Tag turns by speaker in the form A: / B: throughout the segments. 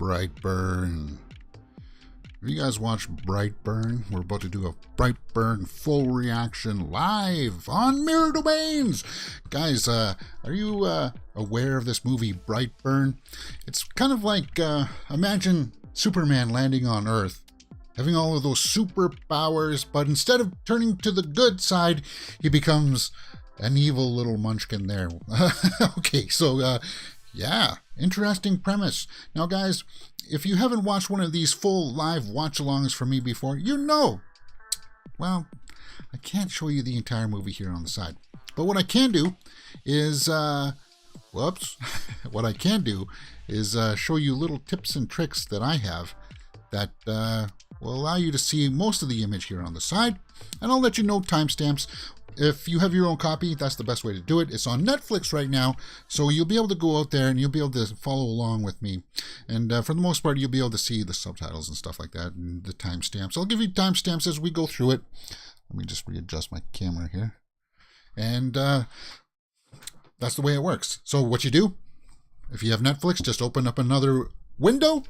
A: Brightburn. Have you guys watched Brightburn? We're about to do a Brightburn full reaction live on Mirror Domains. Guys, are you aware of this movie Brightburn? It's kind of like, imagine Superman landing on Earth, having all of those superpowers, but instead of turning to the good side, he becomes an evil little munchkin there. Okay, so yeah, interesting premise. Now guys, if you haven't watched one of these full live watch-alongs from me before, you know, well, I can't show you the entire movie here on the side. But what I can do is, what I can do is show you little tips and tricks that I have that will allow you to see most of the image here on the side. And I'll let you know timestamps. If you have your own copy, that's the best way to do it. It's on Netflix right now, so you'll be able to go out there and you'll be able to follow along with me. And for the most part, you'll be able to see the subtitles and stuff like that and the timestamps. I'll give you timestamps as we go through it. Let me just readjust my camera here. And that's the way it works. So what you do, if you have Netflix, just open up another window,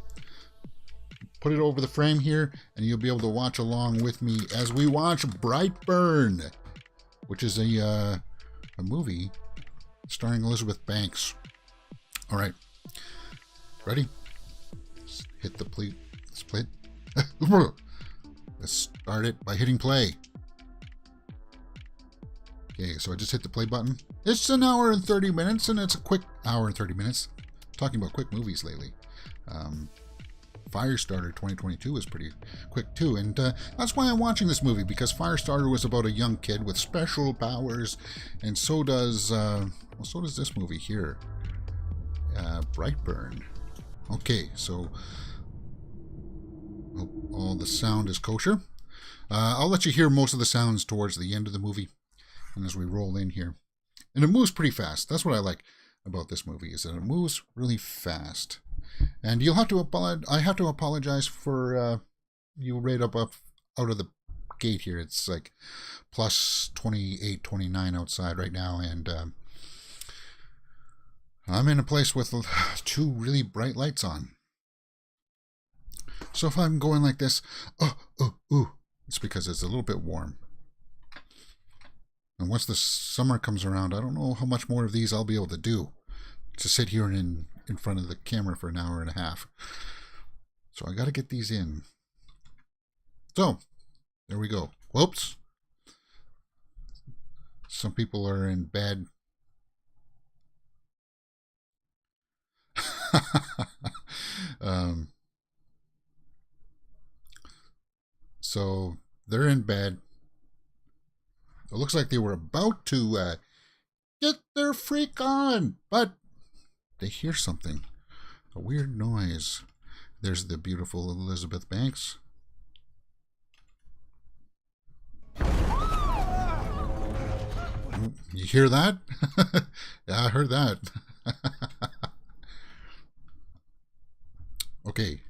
A: put it over the frame here, and you'll be able to watch along with me as we watch Brightburn, which is a movie starring Elizabeth Banks. All right, ready? Let's hit the play. Let's play it. Let's start it by hitting play. Okay, so I just hit the play button. It's an hour and 30 minutes, and it's a quick hour and 30 minutes. Talking about quick movies lately. Firestarter 2022 is pretty quick too, and that's why I'm watching this movie, because Firestarter was about a young kid with special powers, and so does this movie here, Brightburn. Okay, so hope all the sound is kosher. I'll let you hear most of the sounds towards the end of the movie, and as we roll in here, and it moves pretty fast. That's what I like about this movie, is that it moves really fast. And you'll have to apologize. I have to apologize for you right up out of the gate here. It's like plus 28, 29 outside right now, and I'm in a place with two really bright lights on. So if I'm going like this, it's because it's a little bit warm. And once the summer comes around, I don't know how much more of these I'll be able to do, to sit here in front of the camera for an hour and a half. So I got to get these in. So there we go. Whoops. Some people are in bed. So they're in bed. It looks like they were about to get their freak on, but they hear something, a weird noise. There's the beautiful Elizabeth Banks. You hear that? Yeah, I heard that. Okay,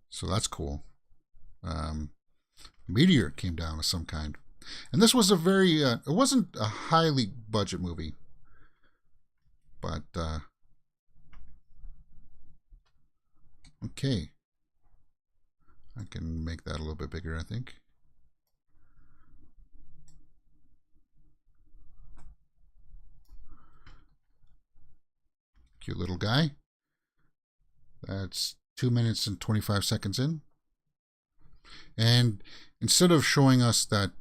A: so that's cool. Meteor came down of some kind. And this was a very, it wasn't a highly budget movie, but, okay. I can make that a little bit bigger, I think. Cute little guy. That's 2 minutes and 25 seconds in. And instead of showing us that,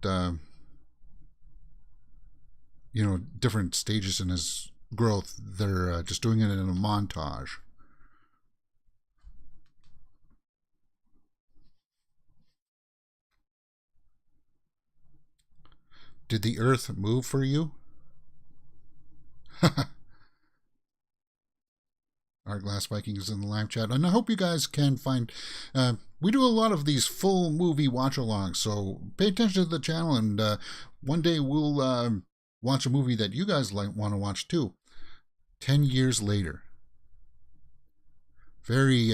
A: you know, different stages in his growth, they're just doing it in a montage. Did the earth move for you? Our Glass Vikings in the live chat, and I hope you guys can find, we do a lot of these full movie watch-alongs, so pay attention to the channel, and one day we'll watch a movie that you guys want to watch too. 10 years later. Very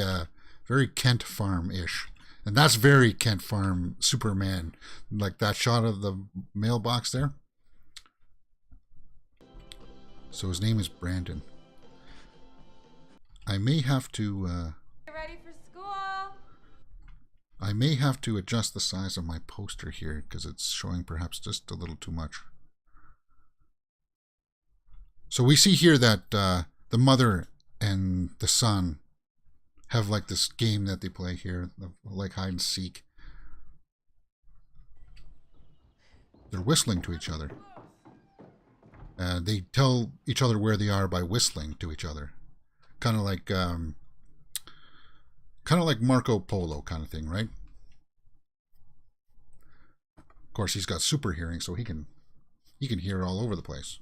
A: Kent Farm-ish. And that's very Kent Farm Superman, like that shot of the mailbox there. So his name is Brandon. I may have to I may have to adjust the size of my poster here because it's showing perhaps just a little too much. So we see here that the mother and the son have like this game that they play here, like hide and seek. They're whistling to each other. They tell each other where they are by whistling to each other, kind of like Marco Polo kind of thing, right? Of course, he's got super hearing, so he can hear all over the place.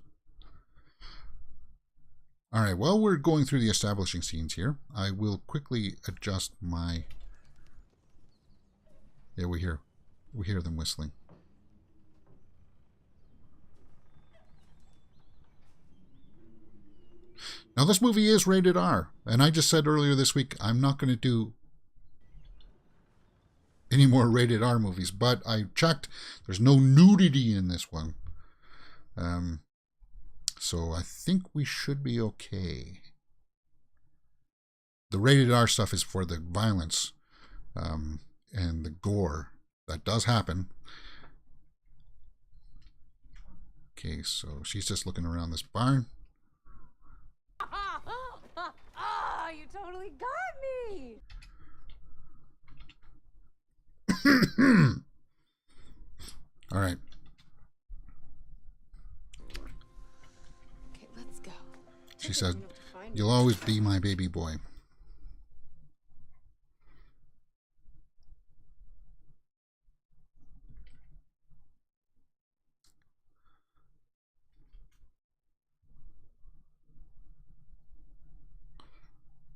A: All right, while we're going through the establishing scenes here, I will quickly adjust my... Yeah, we hear them whistling. Now, this movie is rated R, and I just said earlier this week I'm not going to do any more rated R movies, but I checked. There's no nudity in this one. So I think we should be okay. The rated R stuff is for the violence and the gore that does happen. Okay, so she's just looking around this barn.
B: You totally got me!
A: All right.
B: Okay, let's go.
A: She said, "You'll always be my baby boy."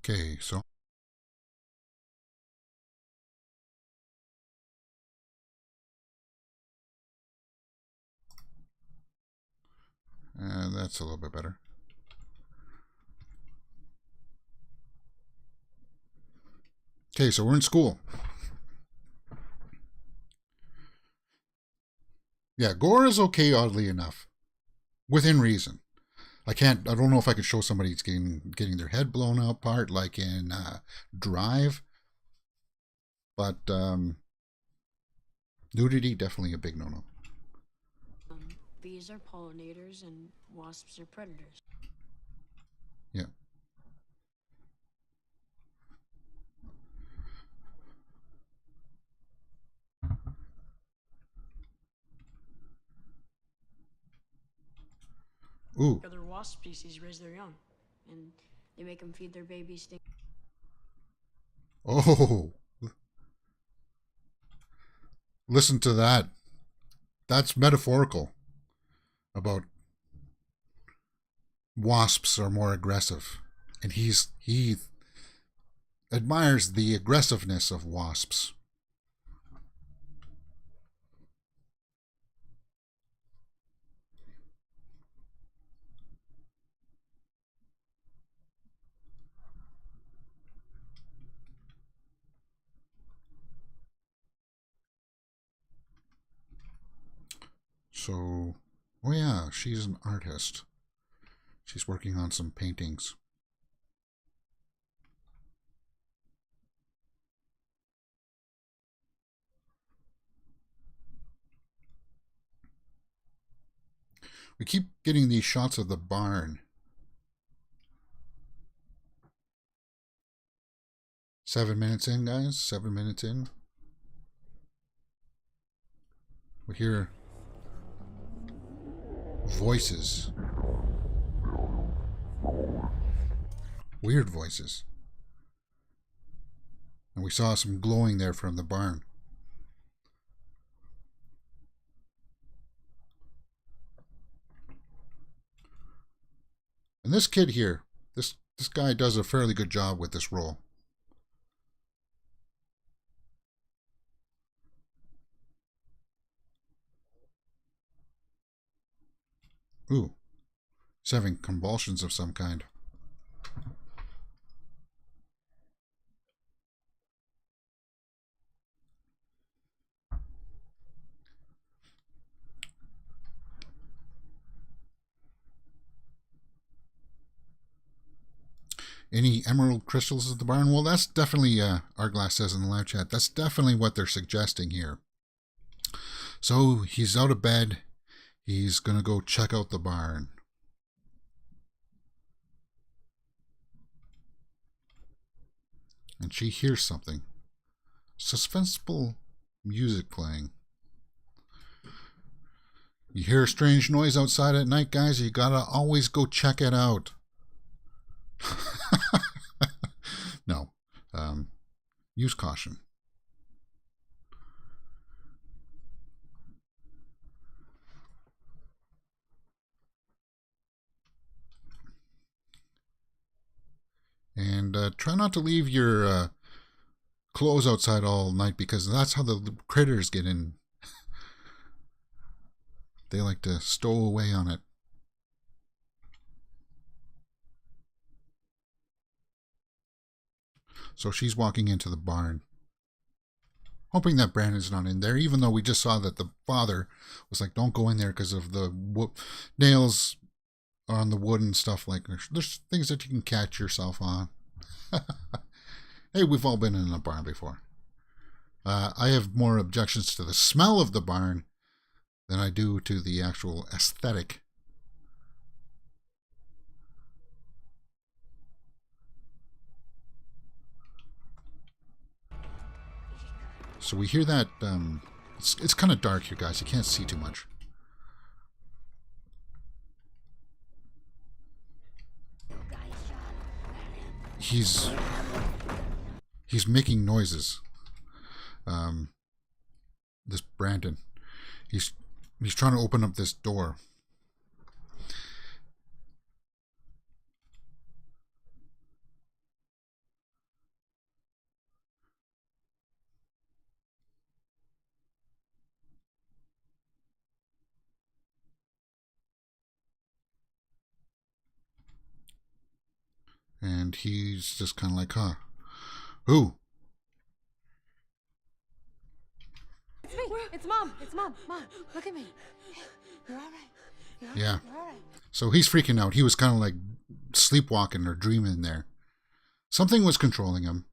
A: Okay, so that's a little bit better. Okay, so we're in school. Yeah, gore is okay, oddly enough, within reason. I don't know if I could show somebody getting their head blown out part like in Drive, but nudity, definitely a big no-no.
C: Bees are pollinators and wasps are predators.
A: Yeah. Ooh.
C: Other wasp species raise their young, and they make them feed their babies stink.
A: Oh. Listen to that. That's metaphorical about wasps are more aggressive. And he admires the aggressiveness of wasps. So, oh yeah, she's an artist. She's working on some paintings. We keep getting these shots of the barn. 7 minutes in, guys. 7 minutes in. We hear voices. Weird voices. And we saw some glowing there from the barn. And this kid here, this guy does a fairly good job with this role. Ooh, he's having convulsions of some kind. Any emerald crystals at the barn? Well, that's definitely, Arglass says in the live chat, that's definitely what they're suggesting here. So he's out of bed. He's going to go check out the barn. And she hears something. Suspenseful music playing. You hear a strange noise outside at night, guys? You gotta always go check it out. No. Use caution. And try not to leave your clothes outside all night, because that's how the critters get in. They like to stow away on it. So she's walking into the barn, hoping that Brandon's not in there, even though we just saw that the father was like, don't go in there because of the nails on the wood and stuff. Like, there's things that you can catch yourself on. Hey, we've all been in a barn before. I have more objections to the smell of the barn than I do to the actual aesthetic. So we hear that, it's kind of dark here, guys. You can't see too much. He's making noises. This Brandon, he's trying to open up this door. And he's just kind of like, huh? Who?
B: It's me. It's Mom. It's Mom. Mom, look at me. You're all right.
A: Yeah.
B: You're all right.
A: So he's freaking out. He was kind of like sleepwalking or dreaming there. Something was controlling him.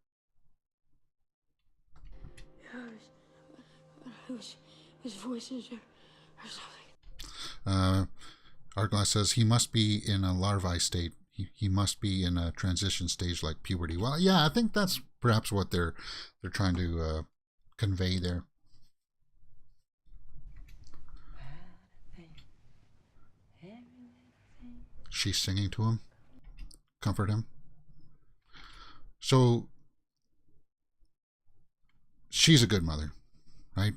C: His voices or something.
A: Arglass says he must be in a larvae state. He must be in a transition stage like puberty. Well, yeah, I think that's perhaps what they're trying to convey there. She's singing to him, comfort him. So she's a good mother, right?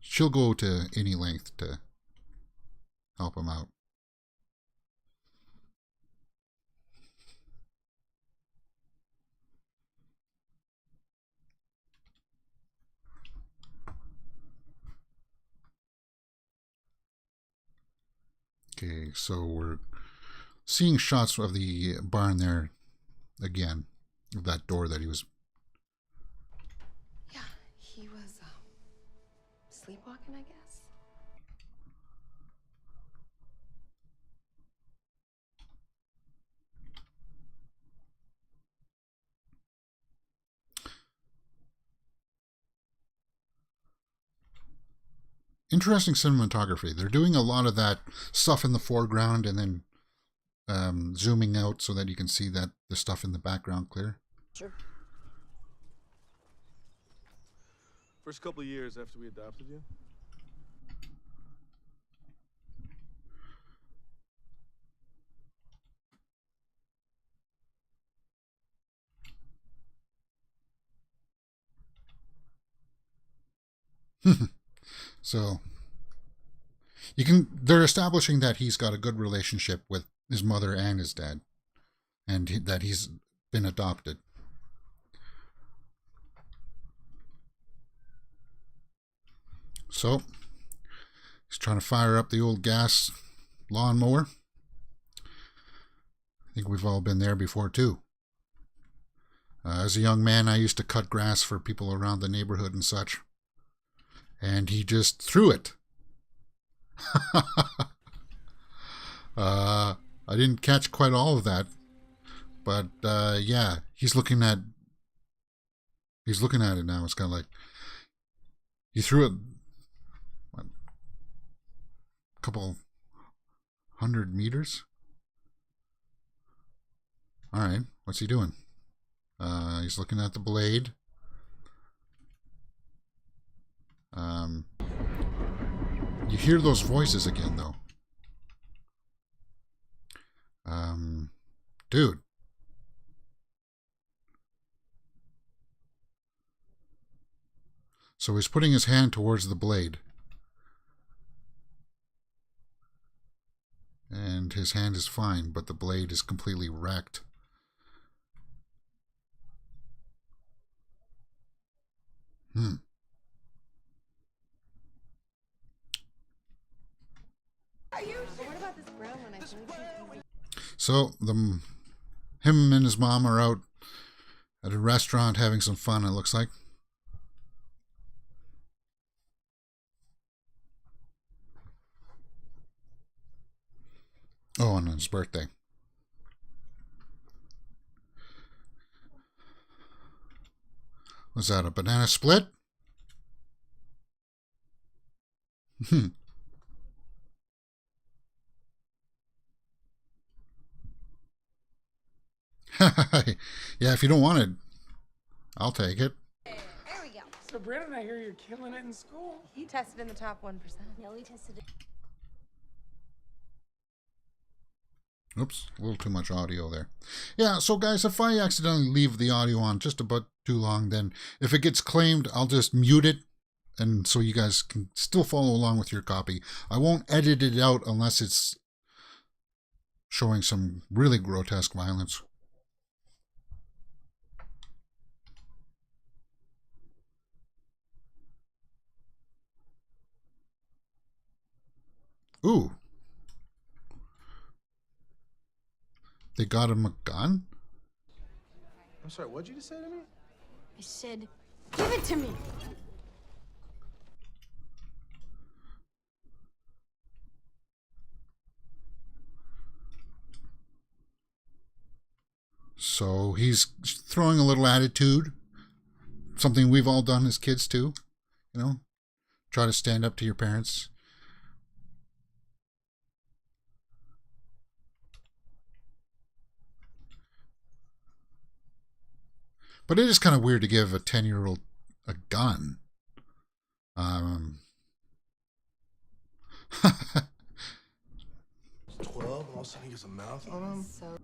A: She'll go to any length to help him out. Okay, so we're seeing shots of the barn there again, of that door that he was.
B: Yeah, he was sleepwalking, I guess.
A: Interesting cinematography. They're doing a lot of that stuff in the foreground and then zooming out so that you can see that the stuff in the background clear.
C: Sure.
D: First couple of years after we adopted you,
A: So they're establishing that he's got a good relationship with his mother and his dad, and that he's been adopted. So he's trying to fire up the old gas lawnmower. I think we've all been there before too. As a young man, I used to cut grass for people around the neighborhood and such. And he just threw it. I didn't catch quite all of that, But yeah, he's looking at it now. It's kind of like he threw it what, a couple 100 meters. All right, what's he doing? He's looking at the blade. You hear those voices again, though. Dude. So he's putting his hand towards the blade. And his hand is fine, but the blade is completely wrecked.
B: What about this brown one? I think.
A: So him and his mom are out at a restaurant having some fun, it looks like. Oh, on his birthday. Was that a banana split? Yeah, if you don't want it, I'll take it.
B: There we go.
E: So, Brandon, I hear you're killing it in school.
B: He tested in the top 1%.
C: No, we tested it.
A: Oops, a little too much audio there. Yeah, so guys, if I accidentally leave the audio on just about too long, then if it gets claimed, I'll just mute it, and so you guys can still follow along with your copy. I won't edit it out unless it's showing some really grotesque violence. Ooh. They got him a gun?
D: I'm sorry, what'd you just say to me?
C: I said, give it to me.
A: So he's throwing a little attitude. Something we've all done as kids too. You know, try to stand up to your parents. But it is kind of weird to give a 10-year-old a gun.
D: 12, and all of a sudden he gets a mouth on him?
B: So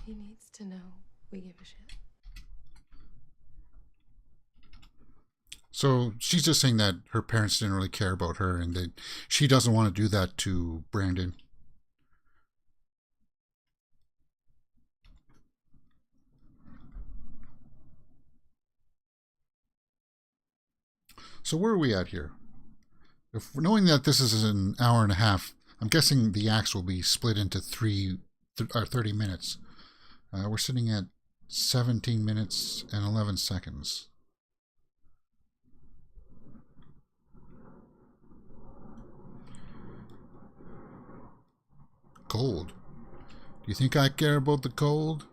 B: he needs to know we give a shit.
A: So she's just saying that her parents didn't really care about her and that she doesn't want to do that to Brandon. So where are we at here? If knowing that this is an hour and a half, I'm guessing the acts will be split into 30 minutes. We're sitting at 17 minutes and 11 seconds. Gold. Do you think I care about the gold?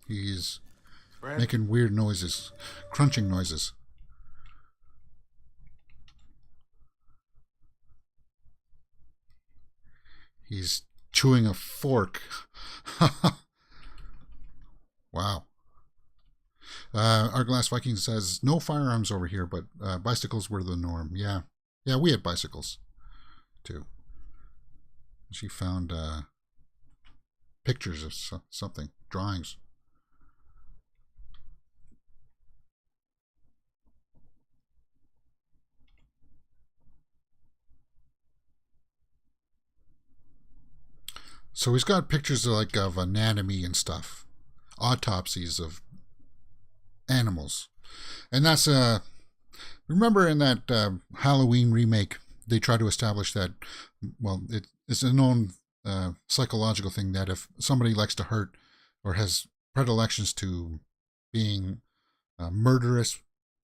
A: He's making weird noises, crunching noises. He's chewing a fork. Wow. Our Glass Viking says, no firearms over here, but bicycles were the norm. Yeah. Yeah, we had bicycles, too. She found pictures of something, drawings. So he's got pictures of anatomy and stuff, autopsies of animals, and that's remember in that Halloween remake, they try to establish that, well, it's a known psychological thing that if somebody likes to hurt or has predilections to being murderous,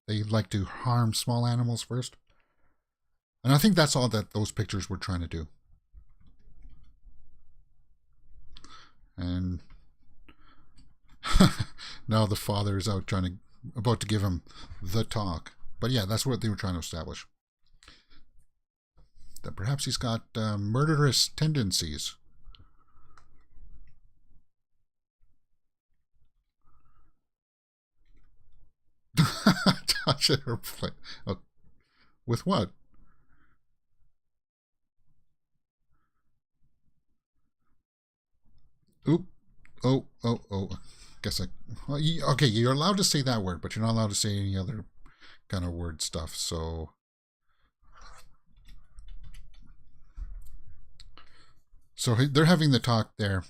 A: they like to harm small animals first. And I think that's all that those pictures were trying to do. And now the father is out about to give him the talk. But yeah, that's what they were trying to establish. That perhaps he's got murderous tendencies. Touch it or play. Oh, with what? Oop. Oh. Guess well, okay, you're allowed to say that word, but you're not allowed to say any other kind of word stuff, so. So they're having the talk there.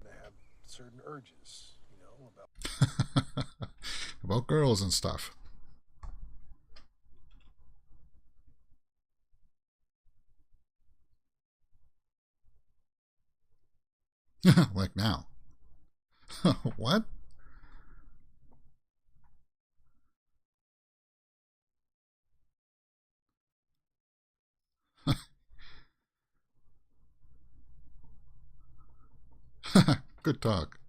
F: They have certain urges, about
A: about girls and stuff. Like now. What? Good talk.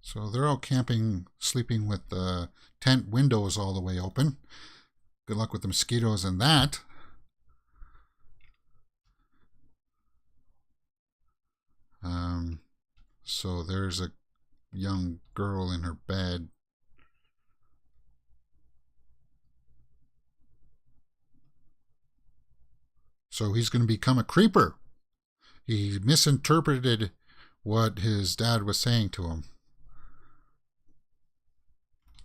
A: So they're all camping, sleeping with the tent windows all the way open. Good luck with the mosquitoes and that. So there's a young girl in her bed. So he's going to become a creeper. He misinterpreted what his dad was saying to him.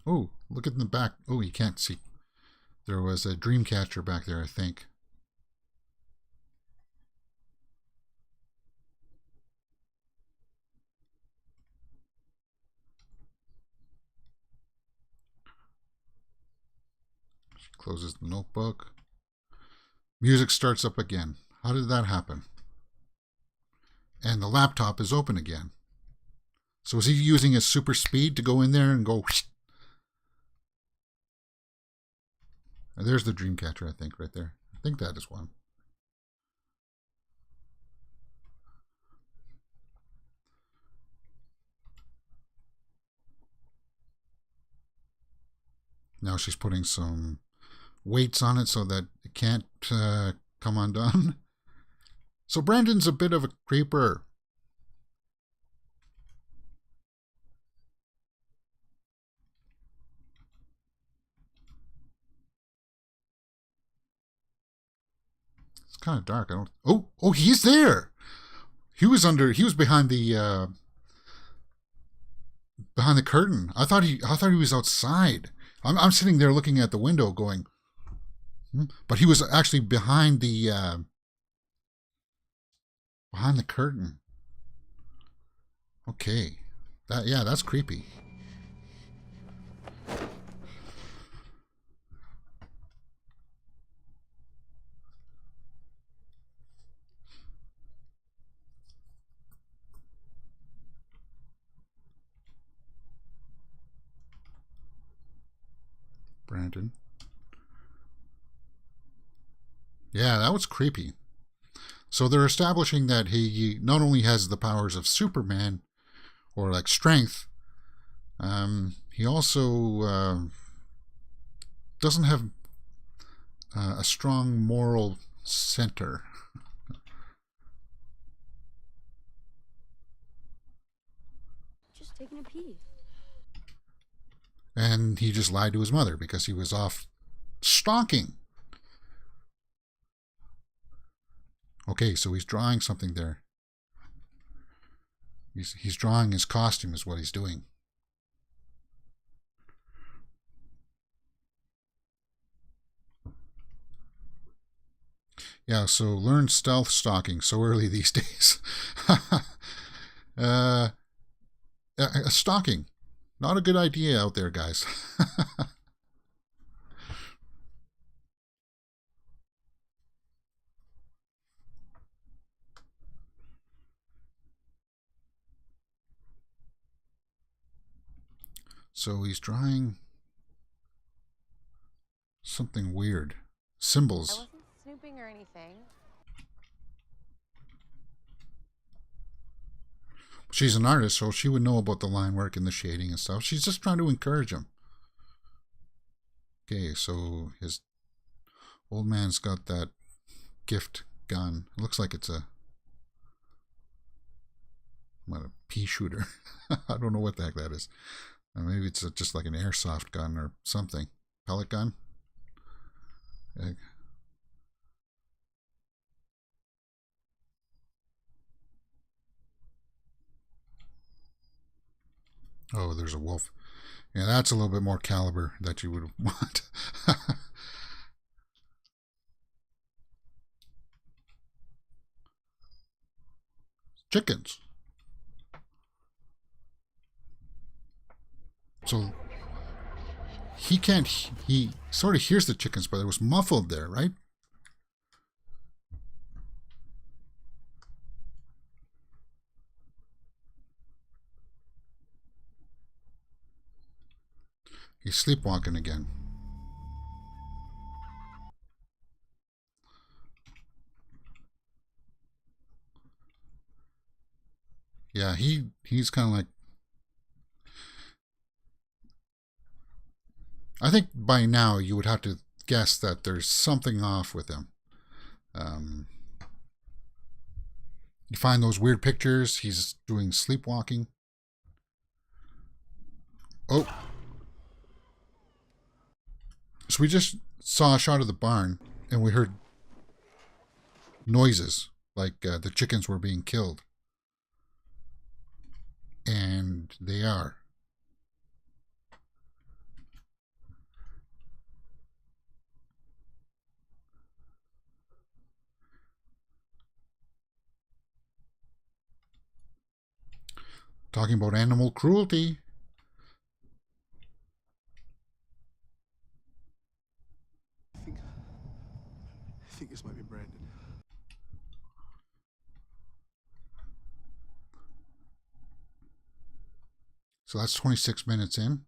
A: Oh, look at the back. Oh, you can't see. There was a dream catcher back there, I think. She closes the notebook. Music starts up again. How did that happen? And the laptop is open again. So is he using his super speed to go in there and go... And there's the Dreamcatcher, I think, right there. I think that is one. Now she's putting some weights on it so that it can't come undone. So Brandon's a bit of a creeper. It's kind of dark. I don't. Oh, he's there. He was behind the curtain. I thought he was outside. I'm sitting there looking at the window, going, but he was actually behind the curtain. Okay, that's creepy. Brandon. Yeah, that was creepy. So they're establishing that he not only has the powers of Superman, or like strength, he also doesn't have a strong moral center.
C: taking a pee.
A: And he just lied to his mother because he was off stalking. Okay, so he's drawing something there. He's drawing his costume is what he's doing. Yeah, so learn stealth stalking so early these days. Stalking. Not a good idea out there, guys. So he's drawing something weird.
B: I
A: Symbols.
B: wasn't snooping or anything.
A: She's an artist, so she would know about the line work and the shading and stuff. She's just trying to encourage him. Okay, so his old man's got that gift gun. It looks like it's a pea shooter. I don't know what the heck that is. Maybe it's just like an airsoft gun or something. Pellet gun? Oh, there's a wolf. Yeah, that's a little bit more caliber that you would want. Chickens. So he sort of hears the chickens, but it was muffled there, right? He's sleepwalking again. Yeah, he's kind of like, I think by now you would have to guess that there's something off with him. You find those weird pictures. He's doing sleepwalking. Oh. So we just saw a shot of the barn and we heard noises like the chickens were being killed. And they are. Talking about animal cruelty.
D: I think this might be Brandon.
A: So that's 26 minutes in.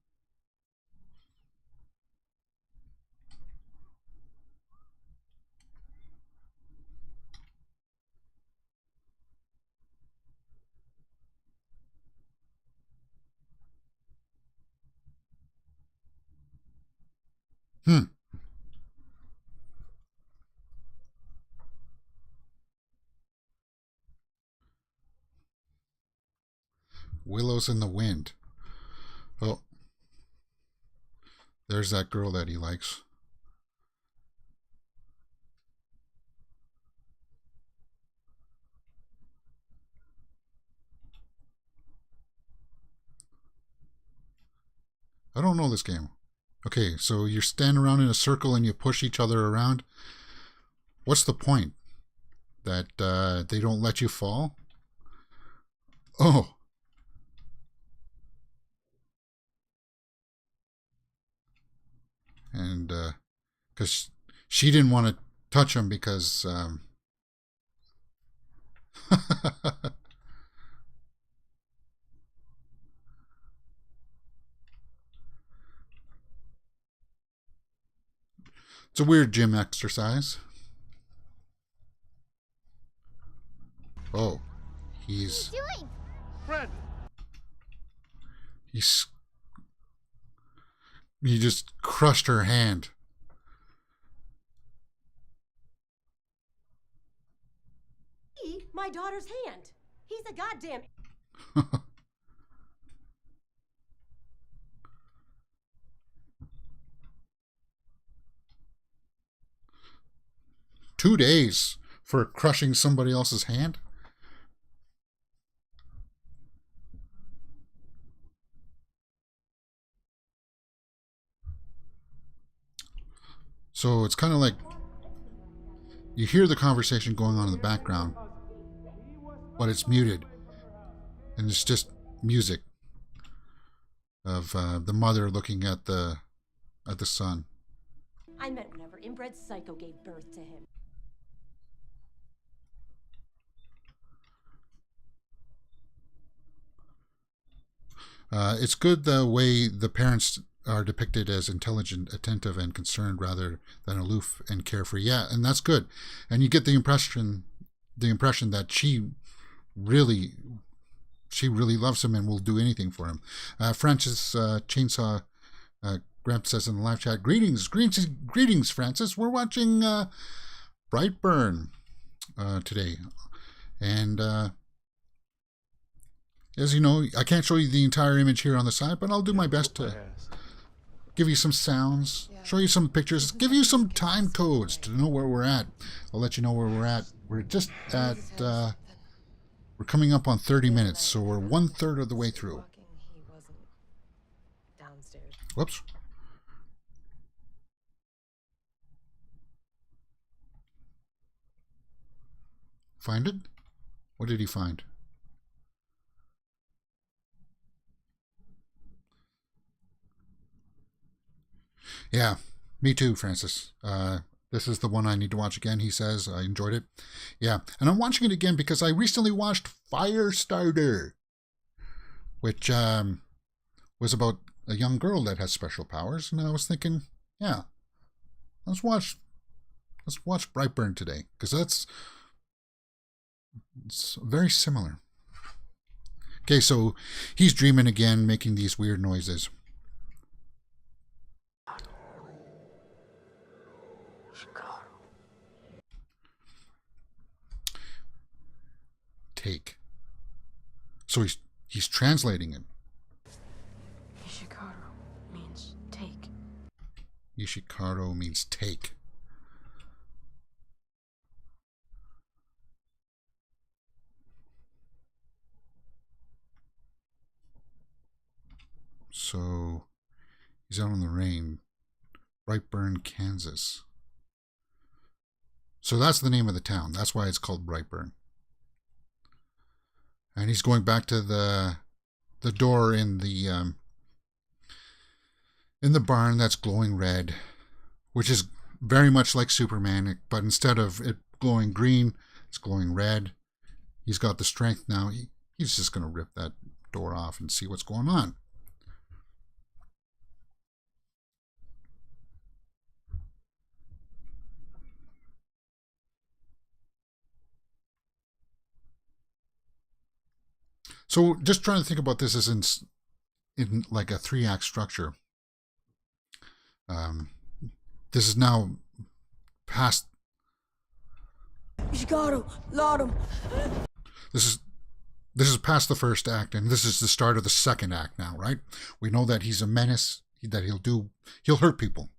A: Willows in the wind. Oh. There's that girl that he likes. I don't know this game. Okay, so you're standing around in a circle and you push each other around. What's the point? That they don't let you fall? Oh. And because she didn't want to touch him because it's a weird gym exercise. Oh, he's
B: Doing?
D: Brandon!
A: he just crushed her hand.
B: My daughter's hand. He's a goddamn.
A: 2 days for crushing somebody else's hand. So it's kind of like you hear the conversation going on in the background, but it's muted, and it's just music of the mother looking at the son.
B: I meant whenever inbred psycho gave birth to him.
A: It's good the way the parents are depicted as intelligent, attentive, and concerned rather than aloof and carefree. Yeah, and that's good. And you get the impression that she really loves him and will do anything for him. Francis Chainsaw Gramps says in the live chat, greetings, Francis. We're watching Brightburn today. And as you know, I can't show you the entire image here on the side, but I'll do my best to give you some sounds, show you some pictures, give you some time codes to know where we're at. I'll let you know where we're at. We're just at, we're coming up on 30 minutes, so we're 1/3 of the way through.
B: He wasn't downstairs.
A: Whoops. Find it? What did he find? Yeah, me too, Francis. This is the one I need to watch again, he says. I enjoyed it. Yeah, and I'm watching it again because I recently watched Firestarter, which was about a young girl that has special powers, and I was thinking, yeah, let's watch Brightburn today, because it's very similar. Okay, so he's dreaming again, making these weird noises. Take. So he's translating it.
C: Ishikaru means take.
A: Ishikaru means take. So he's out in the rain. Brightburn, Kansas. So that's the name of the town. That's why it's called Brightburn. And he's going back to the door in the barn that's glowing red, which is very much like Superman, but instead of it glowing green, it's glowing red. He's got the strength now. He's just going to rip that door off and see what's going on. So just trying to think about this as in like a 3-act structure. This is now past.
B: Ishikaru, Lord him.
A: This is past the first act, and this is the start of the second act now, right? We know that he's a menace, that he'll hurt people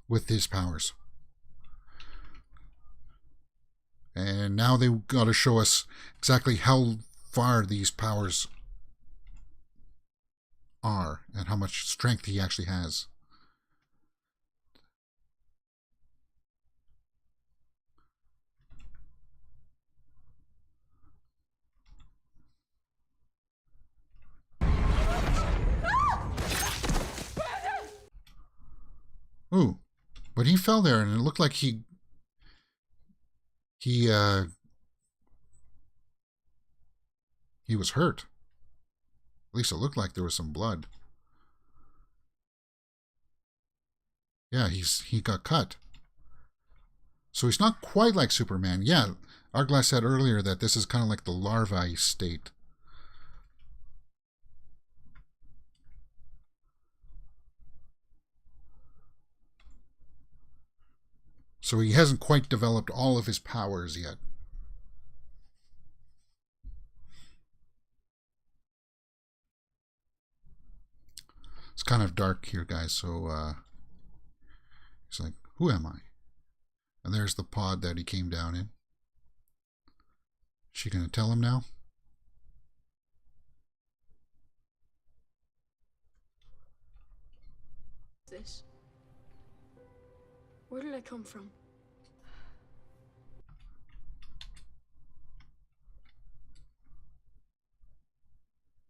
A: with his powers. And now they've got to show us exactly how far these powers are and how much strength he actually has. Ooh, but he fell there and it looked like he was hurt. At least it looked like there was some blood. Yeah, he got cut. So he's not quite like Superman. Yeah, Arglass said earlier that this is kind of like the larvae state. So he hasn't quite developed all of his powers yet. It's kind of dark here, guys, so he's like, who am I? And there's the pod that he came down in. She gonna tell him now?
C: This. Where did I come from?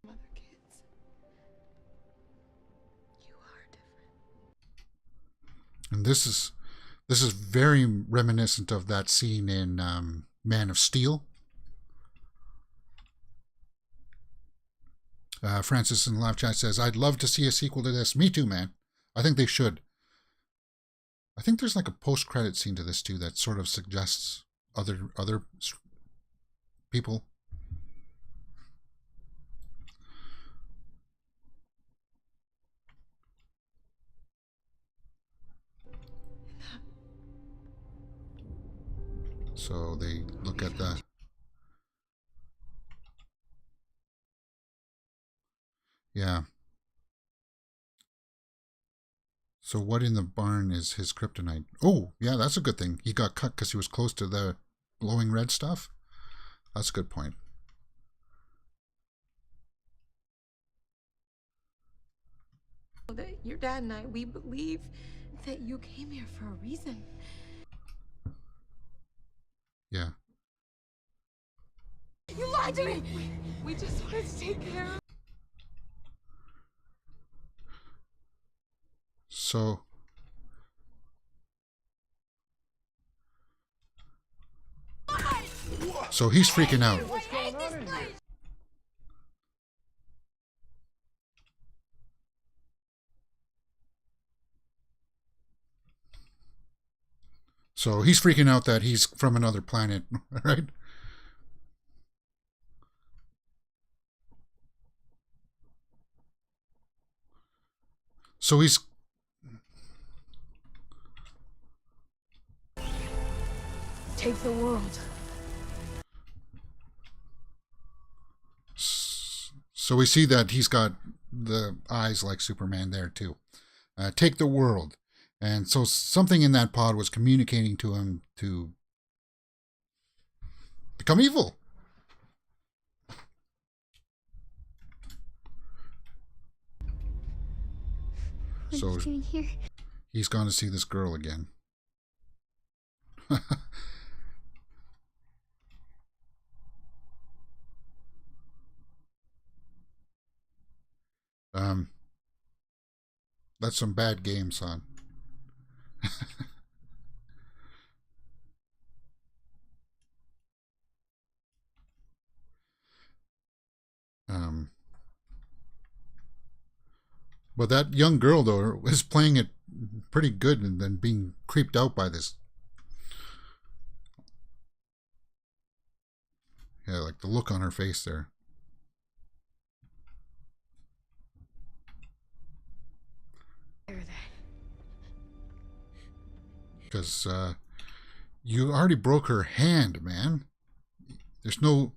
B: Other kids. You are different.
A: And this is very reminiscent of that scene in Man of Steel. Francis in the live chat says, I'd love to see a sequel to this. Me too, man. I think they should. I think there's like a post-credit scene to this too that sort of suggests other people. So they look at the... Yeah. So what in the barn is his kryptonite? Oh, yeah, that's a good thing. He got cut because he was close to the glowing red stuff. That's a good point.
B: That your dad and I, we believe that you came here for a reason.
A: Yeah.
B: You lied to me! We just wanted to take care of...
A: So he's freaking out.
F: What's going on in here?
A: So he's freaking out that he's from another planet, right? So he's...
B: Take the world.
A: So we see that he's got the eyes like Superman there too. Take the world. And so something in that pod was communicating to him to become evil.
G: What are you doing here?
A: He's gone to see this girl again. That's some bad game, son. But that young girl, though, is playing it pretty good and then being creeped out by this. Yeah, like the look on her face there. Because you already broke her hand, man. There's no...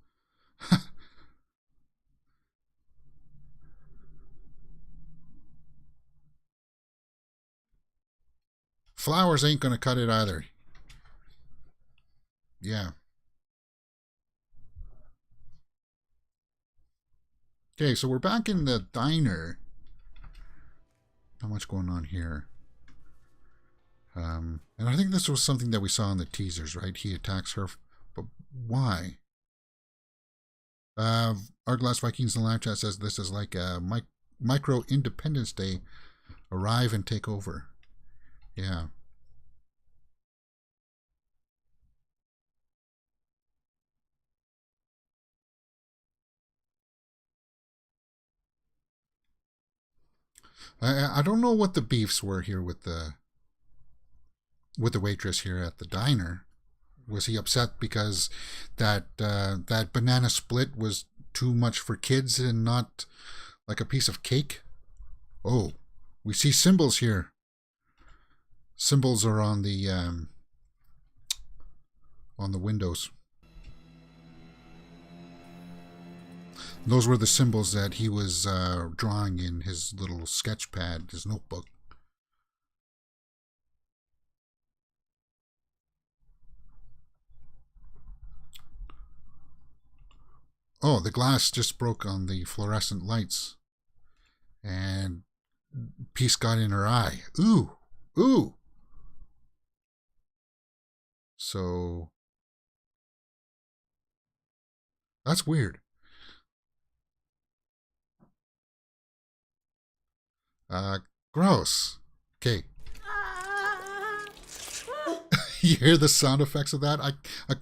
A: Flowers ain't gonna cut it either. Yeah. Okay, so we're back in the diner. Not much going on here. And I think this was something that we saw in the teasers, right? He attacks her, but why? Our Glass Vikings in the live chat says this is like a micro Independence Day. Arrive and take over. Yeah. I don't know what the beefs were here with the waitress here at the diner. Was he upset because that that banana split was too much for kids and not like a piece of cake? Oh, we see symbols here. Symbols are on the windows. Those were the symbols that he was drawing in his little sketch pad, his notebook. Oh, the glass just broke on the fluorescent lights. And piece got in her eye. Ooh. Ooh. So that's weird. Gross. Okay. You hear the sound effects of that? I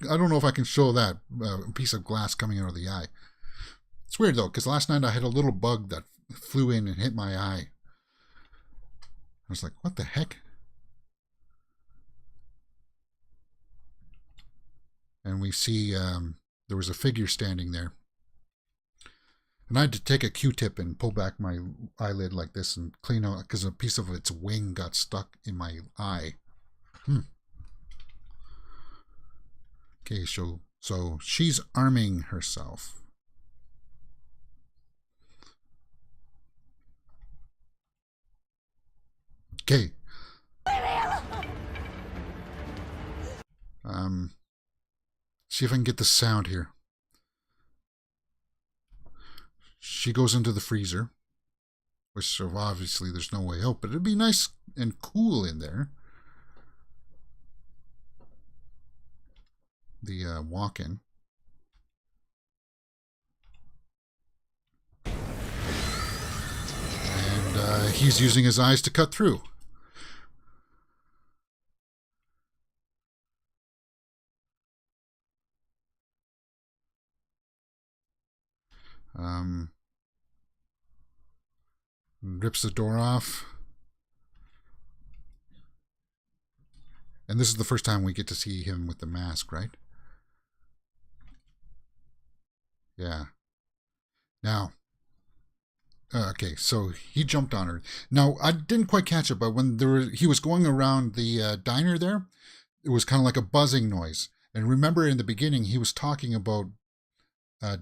A: don't know if I can show that piece of glass coming out of the eye. It's weird though, because last night I had a little bug that flew in and hit my eye. I was like, what the heck? And we see there was a figure standing there. And I had to take a Q-tip and pull back my eyelid like this and clean out, because a piece of its wing got stuck in my eye. Okay, so she's arming herself. Okay. See if I can get the sound here. She goes into the freezer, which obviously there's no way out, but it'd be nice and cool in there. The walk-in. And he's using his eyes to cut through. Rips the door off. And this is the first time we get to see him with the mask, right? Yeah. Now, okay, so he jumped on her. Now, I didn't quite catch it, but when he was going around the diner there, it was kind of like a buzzing noise. And remember in the beginning, he was talking about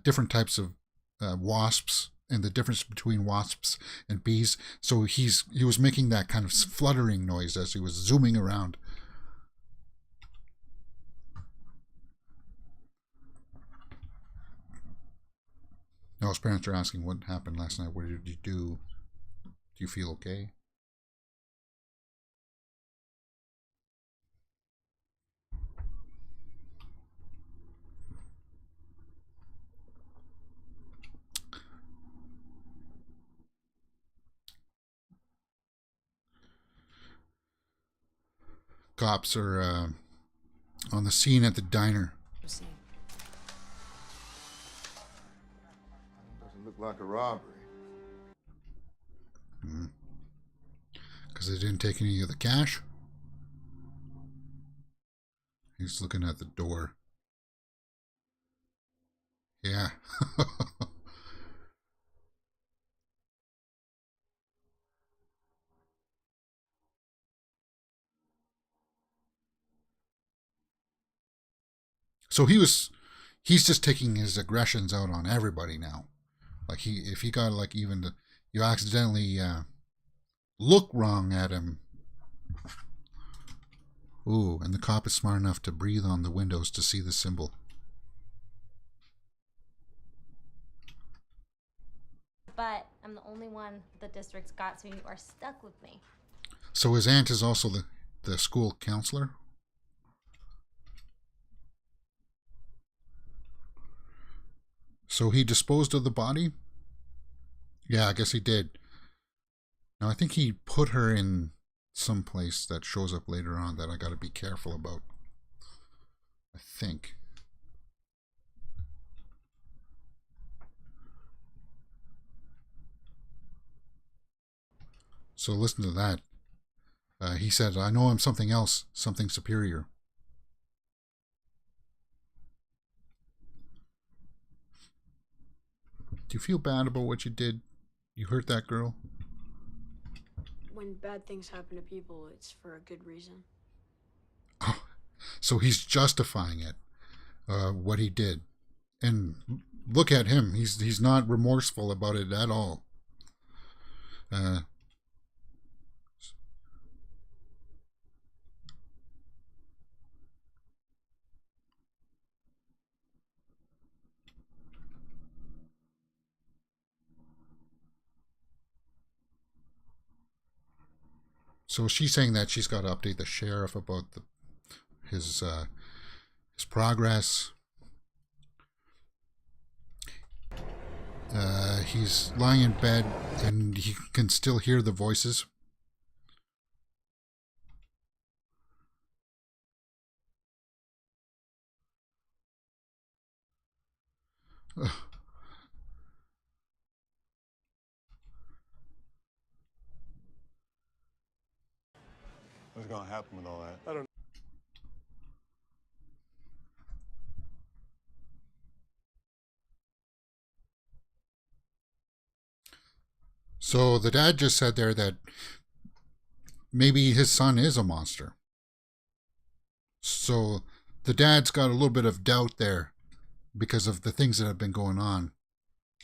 A: different types of wasps and the difference between wasps and bees. So he was making that kind of fluttering noise as he was zooming around. Now his parents are asking what happened last night. What did you do? Do you feel okay? Cops are on the scene at the diner.
F: Doesn't look like a robbery.
A: Because they didn't take any of the cash. He's looking at the door. Yeah. So he's just taking his aggressions out on everybody now. Like if he got like you accidentally look wrong at him. Ooh, and the cop is smart enough to breathe on the windows to see the symbol.
H: But I'm the only one the district's got, so you are stuck with me.
A: So his aunt is also the school counselor? So he disposed of the body? Yeah, I guess he did. Now, I think he put her in some place that shows up later on that I got to be careful about. I think. So listen to that. He said, I know I'm something else, something superior. Do you feel bad about what you did? You hurt that girl?
C: When bad things happen to people, it's for a good reason.
A: Oh, so he's justifying it, what he did. And look at him. He's not remorseful about it at all. So she's saying that she's got to update the sheriff about his progress. He's lying in bed and he can still hear the voices. Ugh.
I: What's going to happen with all that?
D: I don't know.
A: So the dad just said there that maybe his son is a monster. So the dad's got a little bit of doubt there because of the things that have been going on.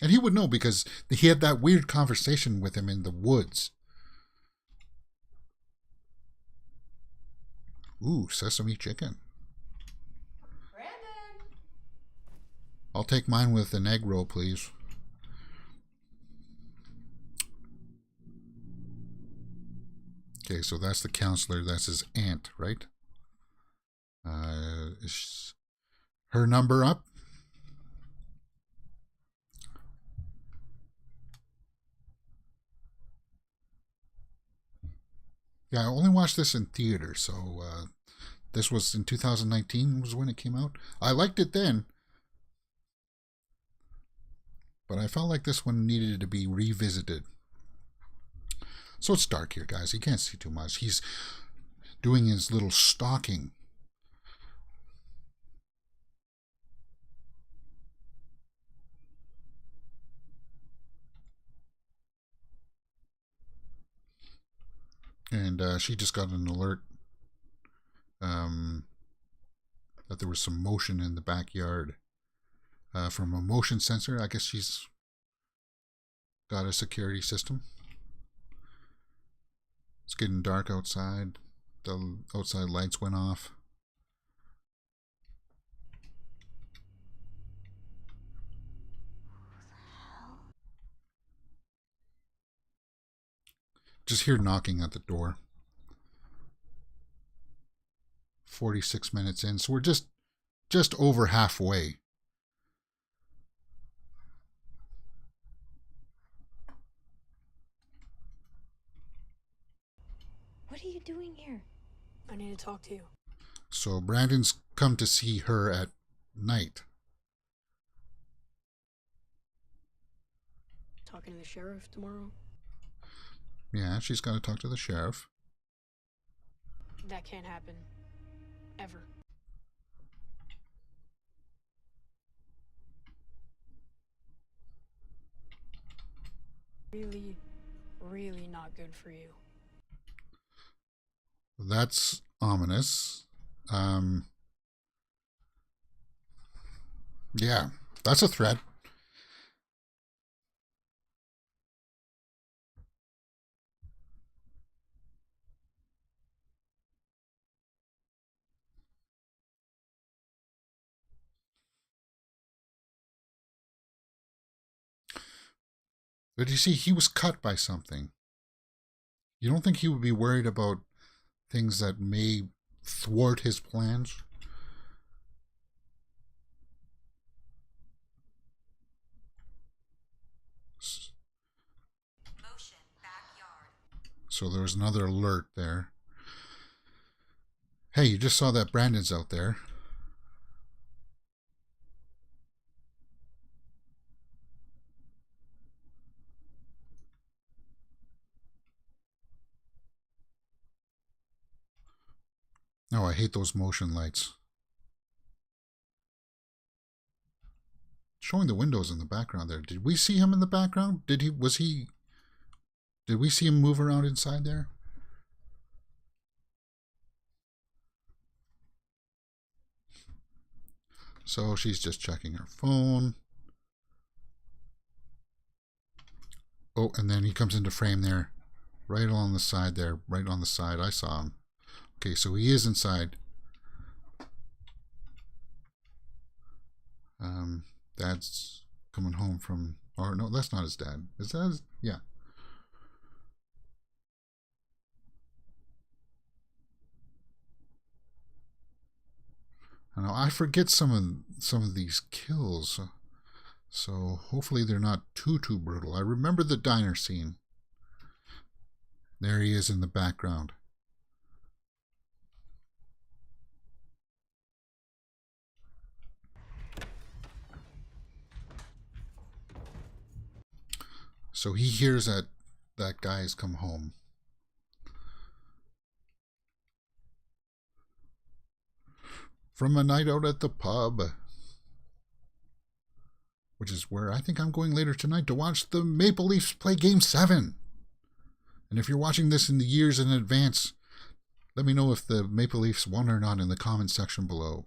A: And he would know because he had that weird conversation with him in the woods. Ooh, sesame chicken.
B: Brandon!
A: I'll take mine with an egg roll, please. Okay, so that's the counselor. That's his aunt, right? Is her number up? Yeah, I only watched this in theater, so this was in 2019 was when it came out. I liked it then, but I felt like this one needed to be revisited. So it's dark here, guys. You can't see too much. He's doing his little stalking. And she just got an alert that there was some motion in the backyard from a motion sensor. I guess she's got a security system. It's getting dark outside. The outside lights went off. Just hear knocking at the door. 46 minutes in, so we're just over halfway.
C: What are you doing here? I need to talk to you.
A: So Brandon's come to see her at night.
C: Talking to the sheriff tomorrow?
A: Yeah, she's got to talk to the sheriff.
C: That can't happen. Ever. Really, really not good for you.
A: That's ominous. Yeah, that's a threat. But you see, he was cut by something. You don't think he would be worried about things that may thwart his plans?
B: Motion, backyard.
A: So there was another alert there. Hey, you just saw that Brandon's out there. Oh, I hate those motion lights. Showing the windows in the background there. Did we see him in the background? Did we see him move around inside there? So she's just checking her phone. Oh, and then he comes into frame there. Right along the side there. Right on the side. I saw him. Okay, so he is inside. Dad's coming home from... Or no, that's not his dad. Is that his... Yeah. I know I forget some of these kills, so hopefully they're not too brutal. I remember the diner scene. There he is in the background. So he hears that guy has come home. From a night out at the pub. Which is where I think I'm going later tonight to watch the Maple Leafs play Game 7. And if you're watching this in the years in advance, let me know if the Maple Leafs won or not in the comment section below.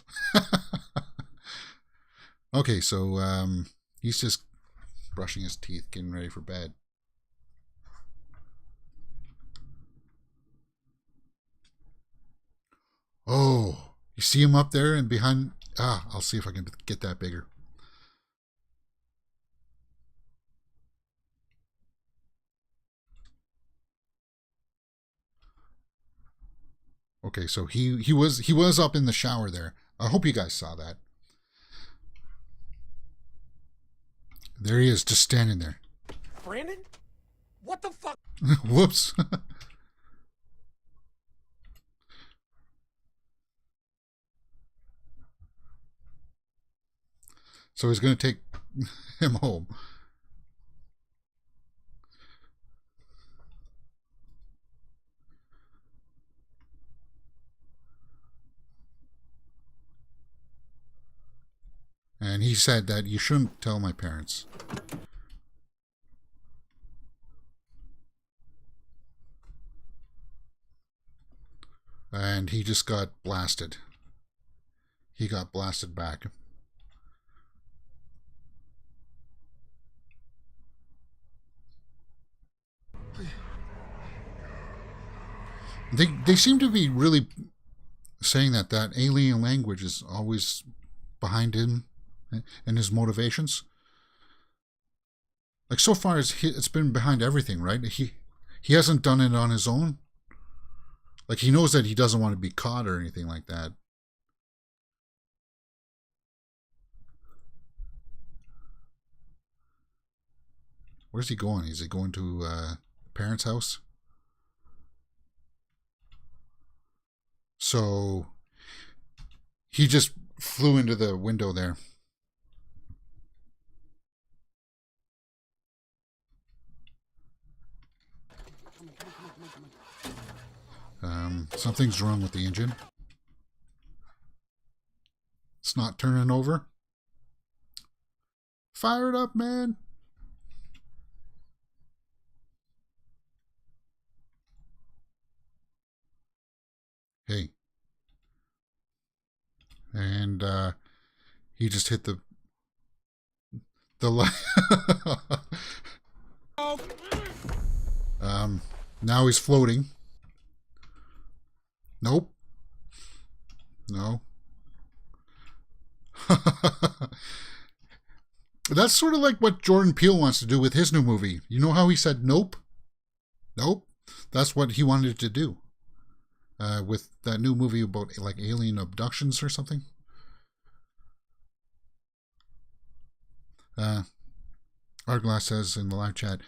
A: Okay, so he's just brushing his teeth, getting ready for bed. Oh, you see him up there and behind... I'll see if I can get that bigger. Okay, so he was up in the shower there. I hope you guys saw that. There he is, just standing there.
E: Brandon? What the fuck?
A: Whoops. So he's going to take him home. And he said that you shouldn't tell my parents. And he just got blasted. He got blasted back. They seem to be really saying that alien language is always behind him and his motivations. Like so far it's been behind everything, right? He hasn't done it on his own. Like he knows that he doesn't want to be caught or anything like that. Where's he going? Is he going to parents' house? So he just flew into the window there. Something's wrong with the engine. It's not turning over. Fire it up, man. Hey. And he just hit the light. Now he's floating. Nope. No. That's sort of like what Jordan Peele wants to do with his new movie. You know how he said nope? Nope. That's what he wanted to do. With that new movie about like alien abductions or something. Artglass says in the live chat,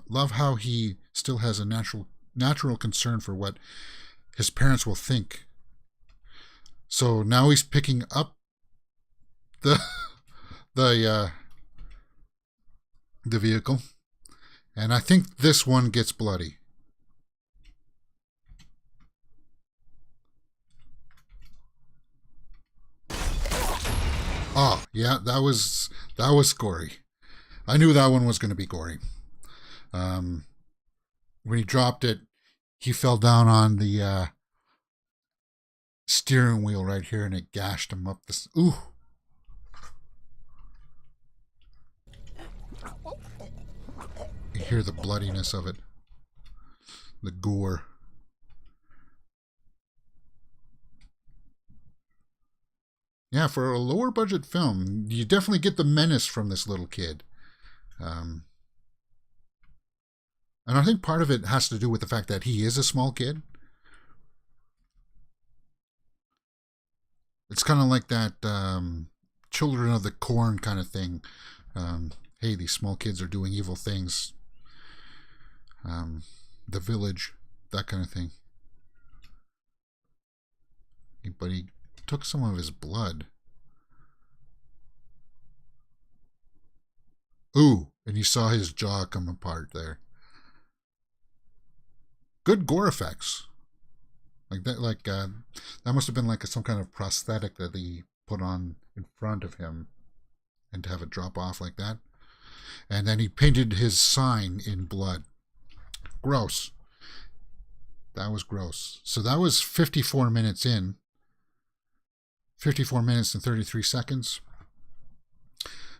A: love how he still has a natural concern for what his parents will think. So now he's picking up the vehicle, and I think this one gets bloody. Oh, yeah, that was gory. I knew that one was going to be gory. When he dropped it, he fell down on the steering wheel right here, and it gashed him up this. Ooh. You hear the bloodiness of it. The gore. Yeah, for a lower budget film, you definitely get the menace from this little kid. And I think part of it has to do with the fact that he is a small kid. It's kind of like that Children of the Corn kind of thing. Hey, these small kids are doing evil things. The Village, that kind of thing. But he took some of his blood. Ooh, and you saw his jaw come apart there. Good gore effects. That must have been like some kind of prosthetic that he put on in front of him, and to have it drop off like that. And then he painted his sign in blood. Gross. That was gross. So that was 54 minutes in. 54 minutes and 33 seconds.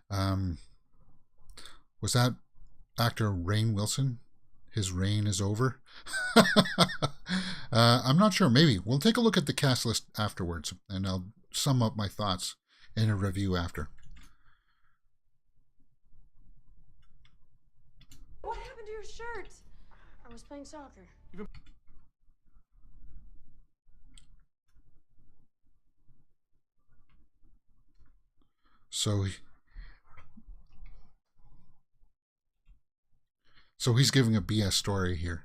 A: Was that actor Rainn Wilson? His reign is over? I'm not sure. Maybe. We'll take a look at the cast list afterwards, and I'll sum up my thoughts in a review after.
B: What happened to your shirt?
C: I was playing soccer.
A: So he's giving a BS story here.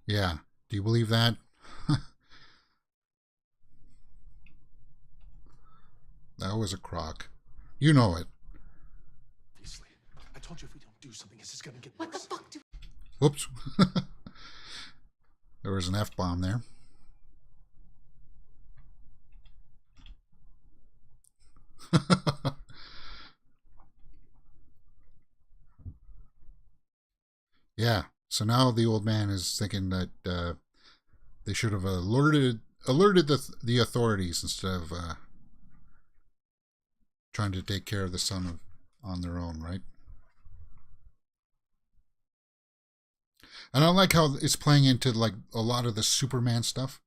A: Yeah. Do you believe that? That was a crock. You know it.
F: Obviously. I told you if we don't do something, this is gonna get
B: What the
F: worse.
B: fuck do...
A: Whoops. There was an F-bomb there. Yeah. So now the old man is thinking that they should have alerted the authorities instead of trying to take care of the son on their own, right? And I like how it's playing into like a lot of the Superman stuff.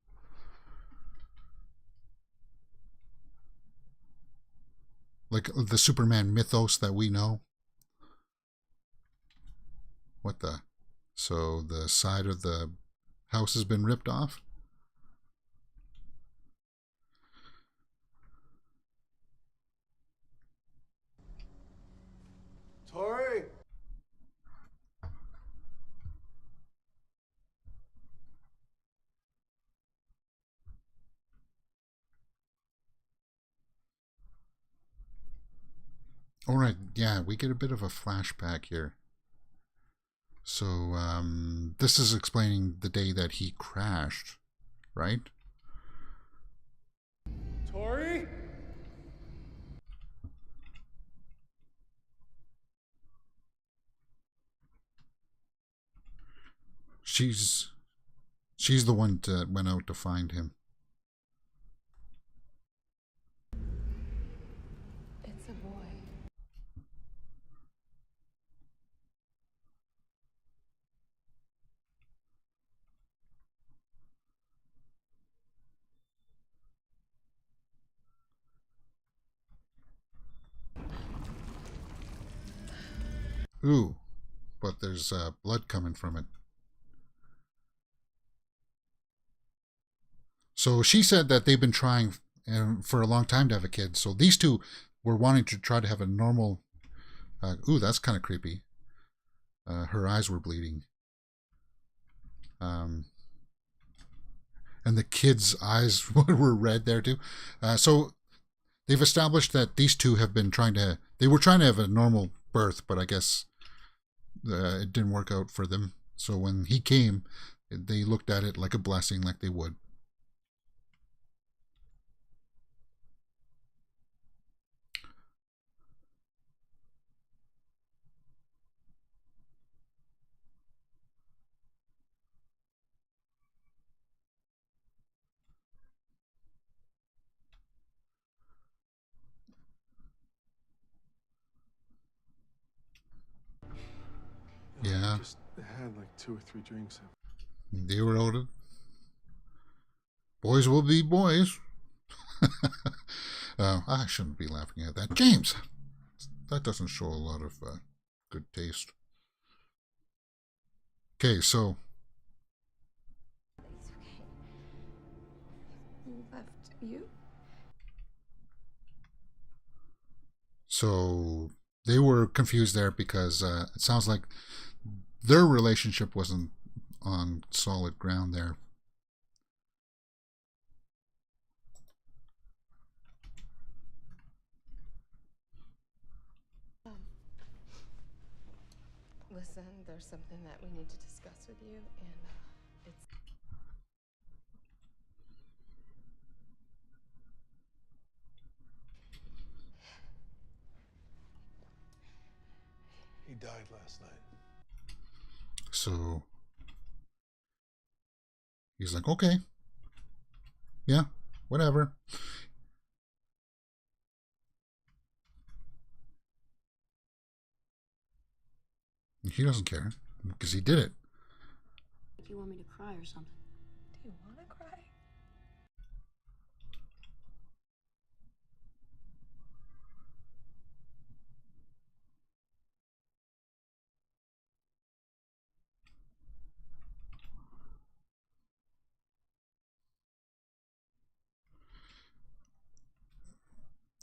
A: Like the Superman mythos that we know. What the? So the side of the house has been ripped off?
F: Tori!
A: All right, yeah, we get a bit of a flashback here. So this is explaining the day that he crashed, right?
F: Tori?
A: She's the one that went out to find him.
B: It's a boy.
A: Ooh, but there's blood coming from it. So she said that they've been trying for a long time to have a kid. So these two were wanting to try to have a normal... ooh, that's kind of creepy. Her eyes were bleeding. And the kid's eyes were red there too. So they've established that these two have been trying to... They were trying to have a normal birth, but I guess it didn't work out for them. So when he came, they looked at it like a blessing, like they would. Yeah.
D: Just had like 2 or 3 drinks.
A: They were out of... Boys will be boys. I shouldn't be laughing at that. James! That doesn't show a lot of good taste. Okay, so...
B: It's okay. Who left you?
A: So they were confused there because it sounds like their relationship wasn't on solid ground there.
B: Listen, there's something that we need to discuss with you, and it's...
F: He died last night.
A: So he's like, okay. Yeah, whatever. He doesn't care because he did it.
C: You want me to cry or something?
B: Do you want to cry?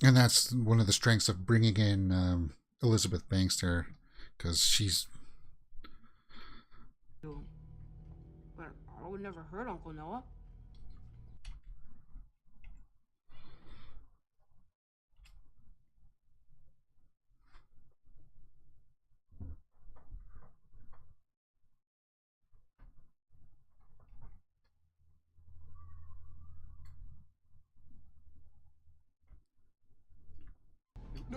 A: And that's one of the strengths of bringing in Elizabeth Banks there, because she's...
C: But I would never hurt Uncle Noah.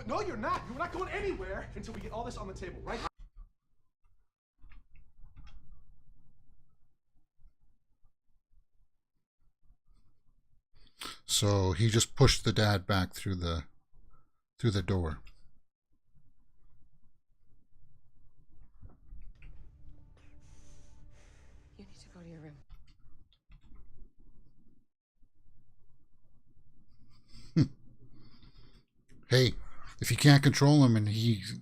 E: No, you're not. You're not going anywhere until we get all this on the table, right?
A: So he just pushed the dad back through the door.
B: You need to go to your room.
A: Hey, if you can't control him and he's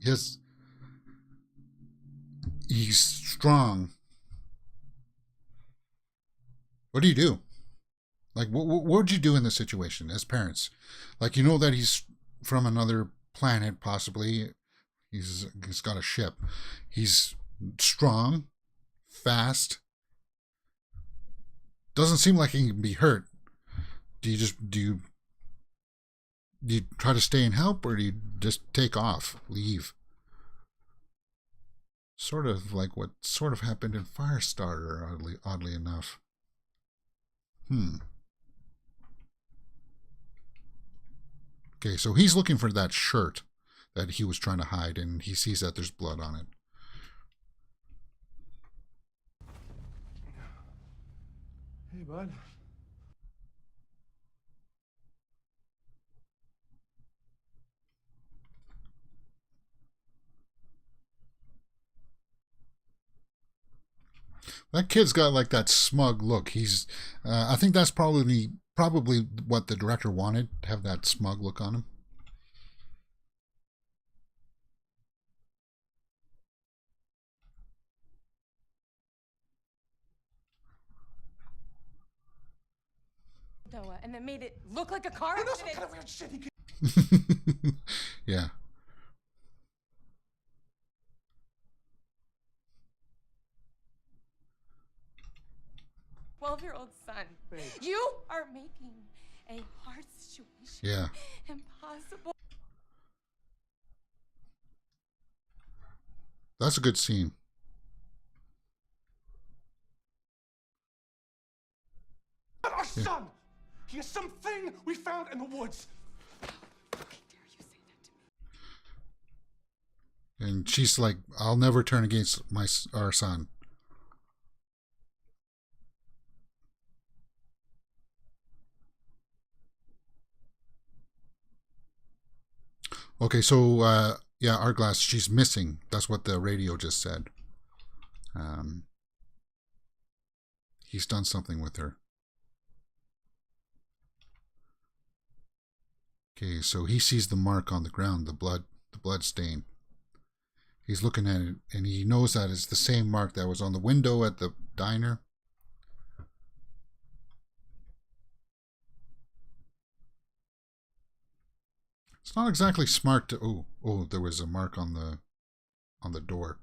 A: strong, what do you do? Like, what would you do in this situation as parents? Like, you know that he's from another planet, possibly. He's got a ship. He's strong, fast. Doesn't seem like he can be hurt. Do you try to stay and help, or do you just take off, leave? Sort of like what sort of happened in Firestarter, oddly enough. Okay, so he's looking for that shirt that he was trying to hide, and he sees that there's blood on it.
D: Hey, bud.
A: That kid's got like that smug look. He's, I think that's probably what the director wanted, to have that smug look on him.
B: Noah, and then made it look like a car
E: You know some
B: accident.
E: kind of weird shit he could...
A: Yeah.
B: Twelve-year-old son.
E: Babe.
B: You are making a hard situation
A: Yeah.
B: impossible.
A: That's a good scene.
E: Not our son! He is something we found in the woods.
B: How dare you say that to me?
A: And she's like, I'll never turn against our son. Okay, so yeah, Art Glass, she's missing. That's what the radio just said. He's done something with her. Okay, so he sees the mark on the ground, the blood stain. He's looking at it, and he knows that it's the same mark that was on the window at the diner. It's not exactly smart to... Oh, there was a mark on the door.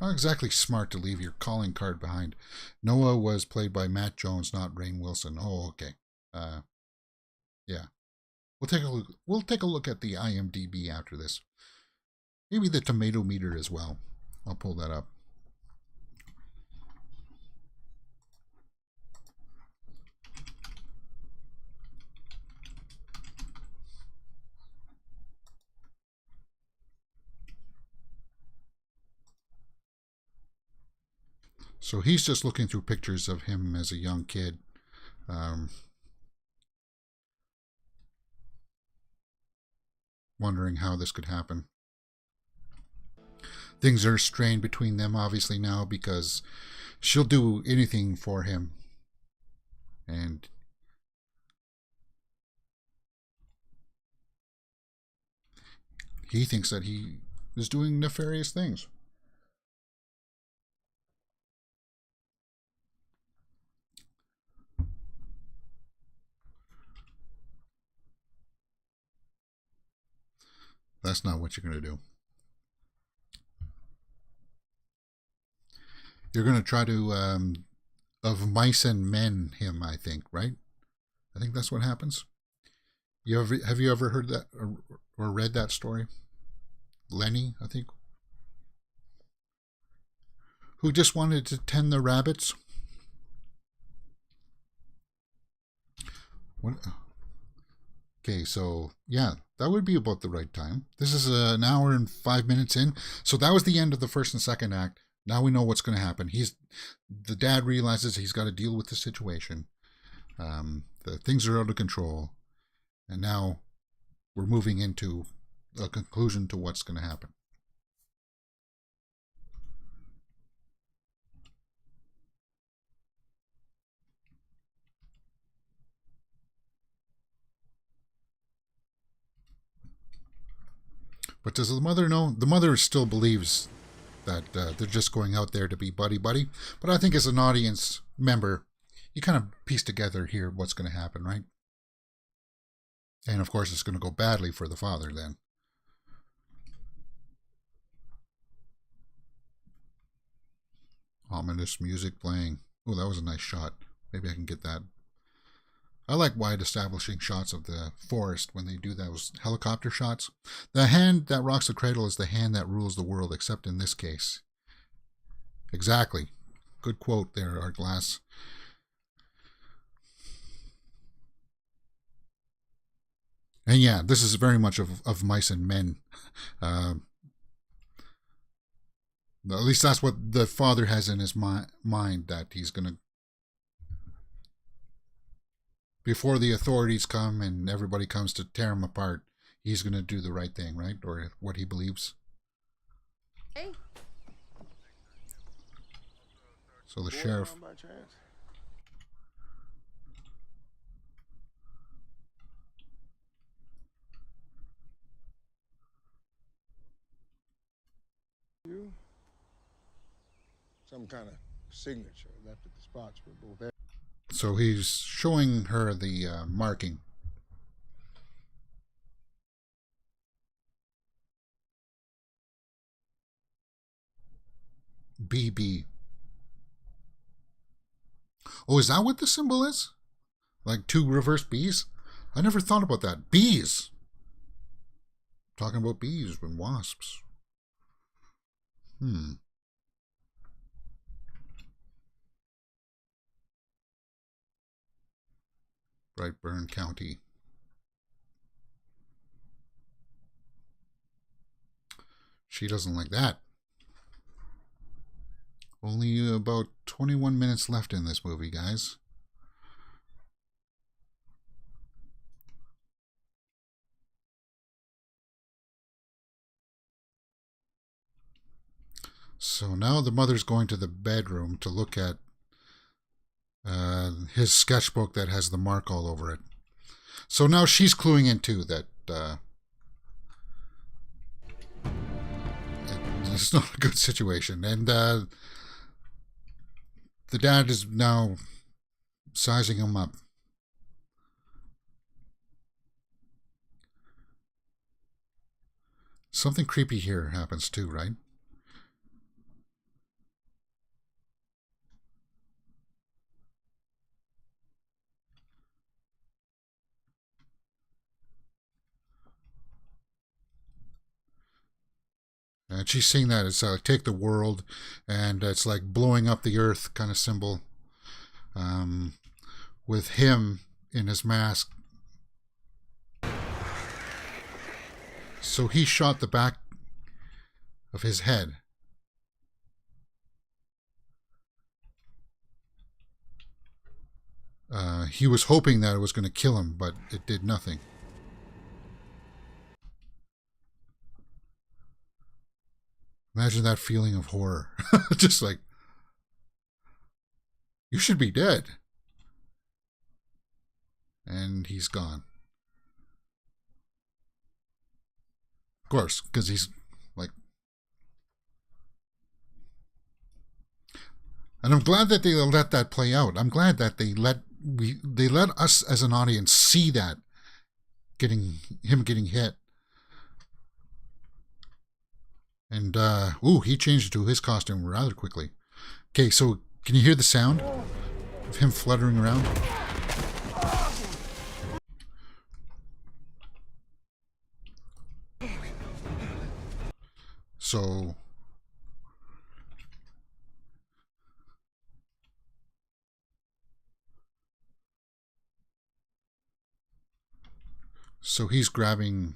A: Not exactly smart to leave your calling card behind. Noah was played by Matt Jones, not Rainn Wilson. Oh, okay. Yeah. We'll take a look at the IMDb after this. Maybe the tomato meter as well. I'll pull that up. So he's just looking through pictures of him as a young kid. Wondering how this could happen. Things are strained between them obviously now because she'll do anything for him. And he thinks that he is doing nefarious things. That's not what you're going to do. You're going to try to of mice and men him, I think, right? I think that's what happens. Have you ever heard that or read that story? Lenny, I think, who just wanted to tend the rabbits. What? Okay, so yeah, that would be about the right time. This is an hour and 5 minutes in. So that was the end of the first and second act. Now we know what's going to happen. The dad realizes he's got to deal with the situation. The things are out of control. And now we're moving into a conclusion to what's going to happen. But does the mother know? The mother still believes that they're just going out there to be buddy-buddy. But I think as an audience member, you kind of piece together here what's going to happen, right? And of course, it's going to go badly for the father then. Ominous music playing. Oh, that was a nice shot. Maybe I can get that. I like wide establishing shots of the forest when they do those helicopter shots. The hand that rocks the cradle is the hand that rules the world, except in this case. Exactly. Good quote there, Art Glass. And yeah, this is very much of mice and men. At least that's what the father has in his mind, that he's going to... Before the authorities come and everybody comes to tear him apart, he's going to do the right thing, right? Or what he believes.
B: Hey.
A: So the sheriff...
I: You? Some kind of signature left at the spots where both...
A: So he's showing her the marking. BB. Oh, is that what the symbol is? Like two reverse B's? I never thought about that. Bees. Talking about bees and wasps. Brightburn County. She doesn't like that. Only about 21 minutes left in this movie, guys. So now the mother's going to the bedroom to look at his sketchbook that has the mark all over it. So now she's cluing in too that it's not a good situation. And the dad is now sizing him up. Something creepy here happens too, right? And she's saying that it's take the world, and it's like blowing up the earth kind of symbol, with him in his mask. So he shot the back of his head. He was hoping that it was going to kill him, but it did nothing. Imagine that feeling of horror. Just like, you should be dead. And he's gone. Of course, because he's like... And I'm glad that they let that play out. I'm glad that they let us as an audience see that, him getting hit. And, he changed to his costume rather quickly. Okay, so can you hear the sound of him fluttering around? So he's grabbing...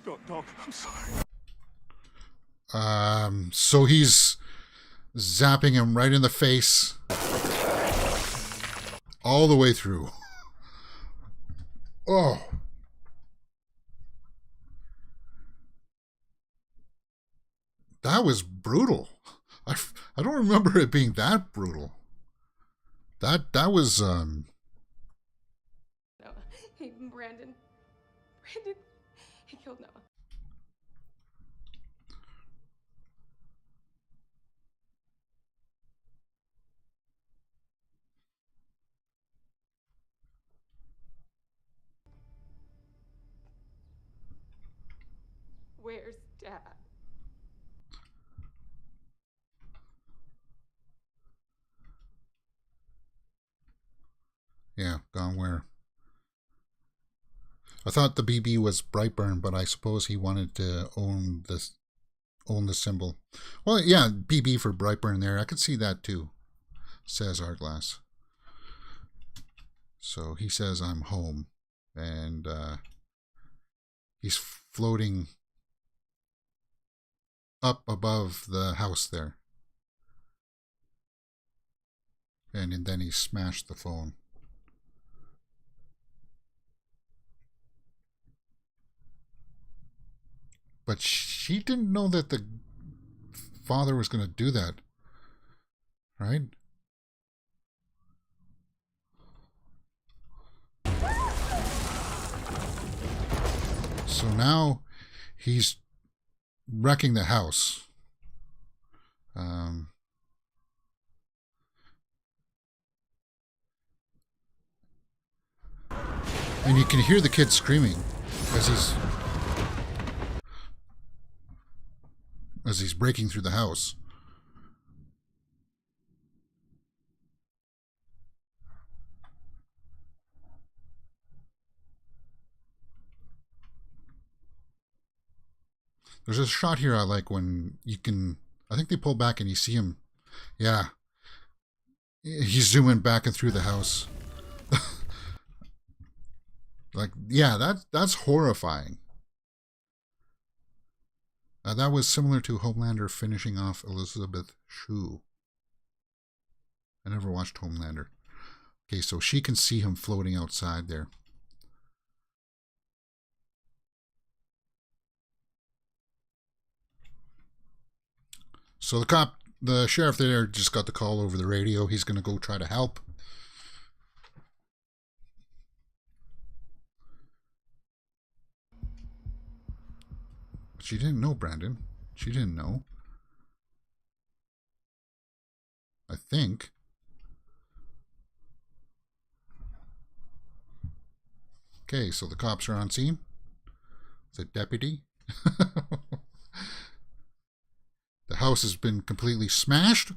E: Don't. I'm sorry.
A: So he's zapping him right in the face all the way through. Oh. That was brutal. I don't remember it being that brutal. That was
B: No. Hey, Brandon, he killed Noah. Where's Dad?
A: Yeah, gone where? I thought the BB was Brightburn, but I suppose he wanted to own the symbol. Well, yeah, BB for Brightburn there. I could see that too, says Artglass. So he says, I'm home. And he's floating up above the house there. And then he smashed the phone. But she didn't know that the father was going to do that, right? So now he's wrecking the house. And you can hear the kid screaming as he's breaking through the house. There's a shot here I like when you can... I think they pull back and you see him. Yeah. He's zooming back and through the house. Like, yeah, that's horrifying. That was similar to Homelander finishing off Elizabeth Shue. I never watched Homelander. Okay, so she can see him floating outside there. So the sheriff there just got the call over the radio. He's going to go try to help. But she didn't know, Brandon. She didn't know. I think. Okay, so the cops are on scene. The deputy. The house has been completely smashed.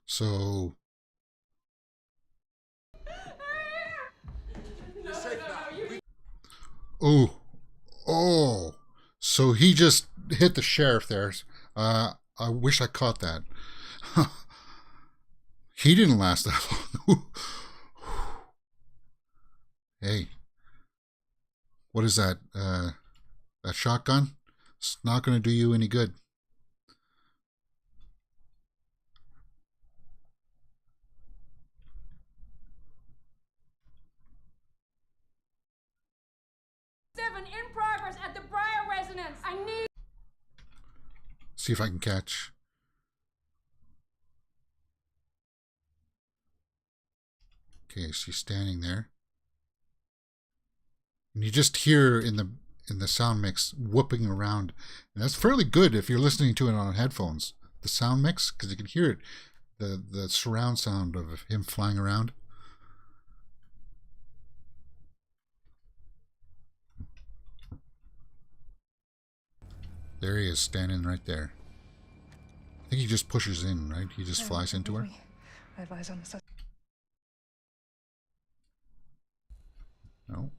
A: So oh, so he just hit the sheriff there. I wish I caught that. He didn't last that long. Hey, what is that? That shotgun? It's not going to do you any good.
B: In progress at the Breyer residence. I need.
A: See if I can catch. Okay, she's standing there. And you just hear in the sound mix whooping around. And that's fairly good if you're listening to it on headphones. The sound mix, because you can hear it. The surround sound of him flying around. There he is, standing right there. I think he just pushes in, right? He just flies into her.
B: I advise on the
A: No.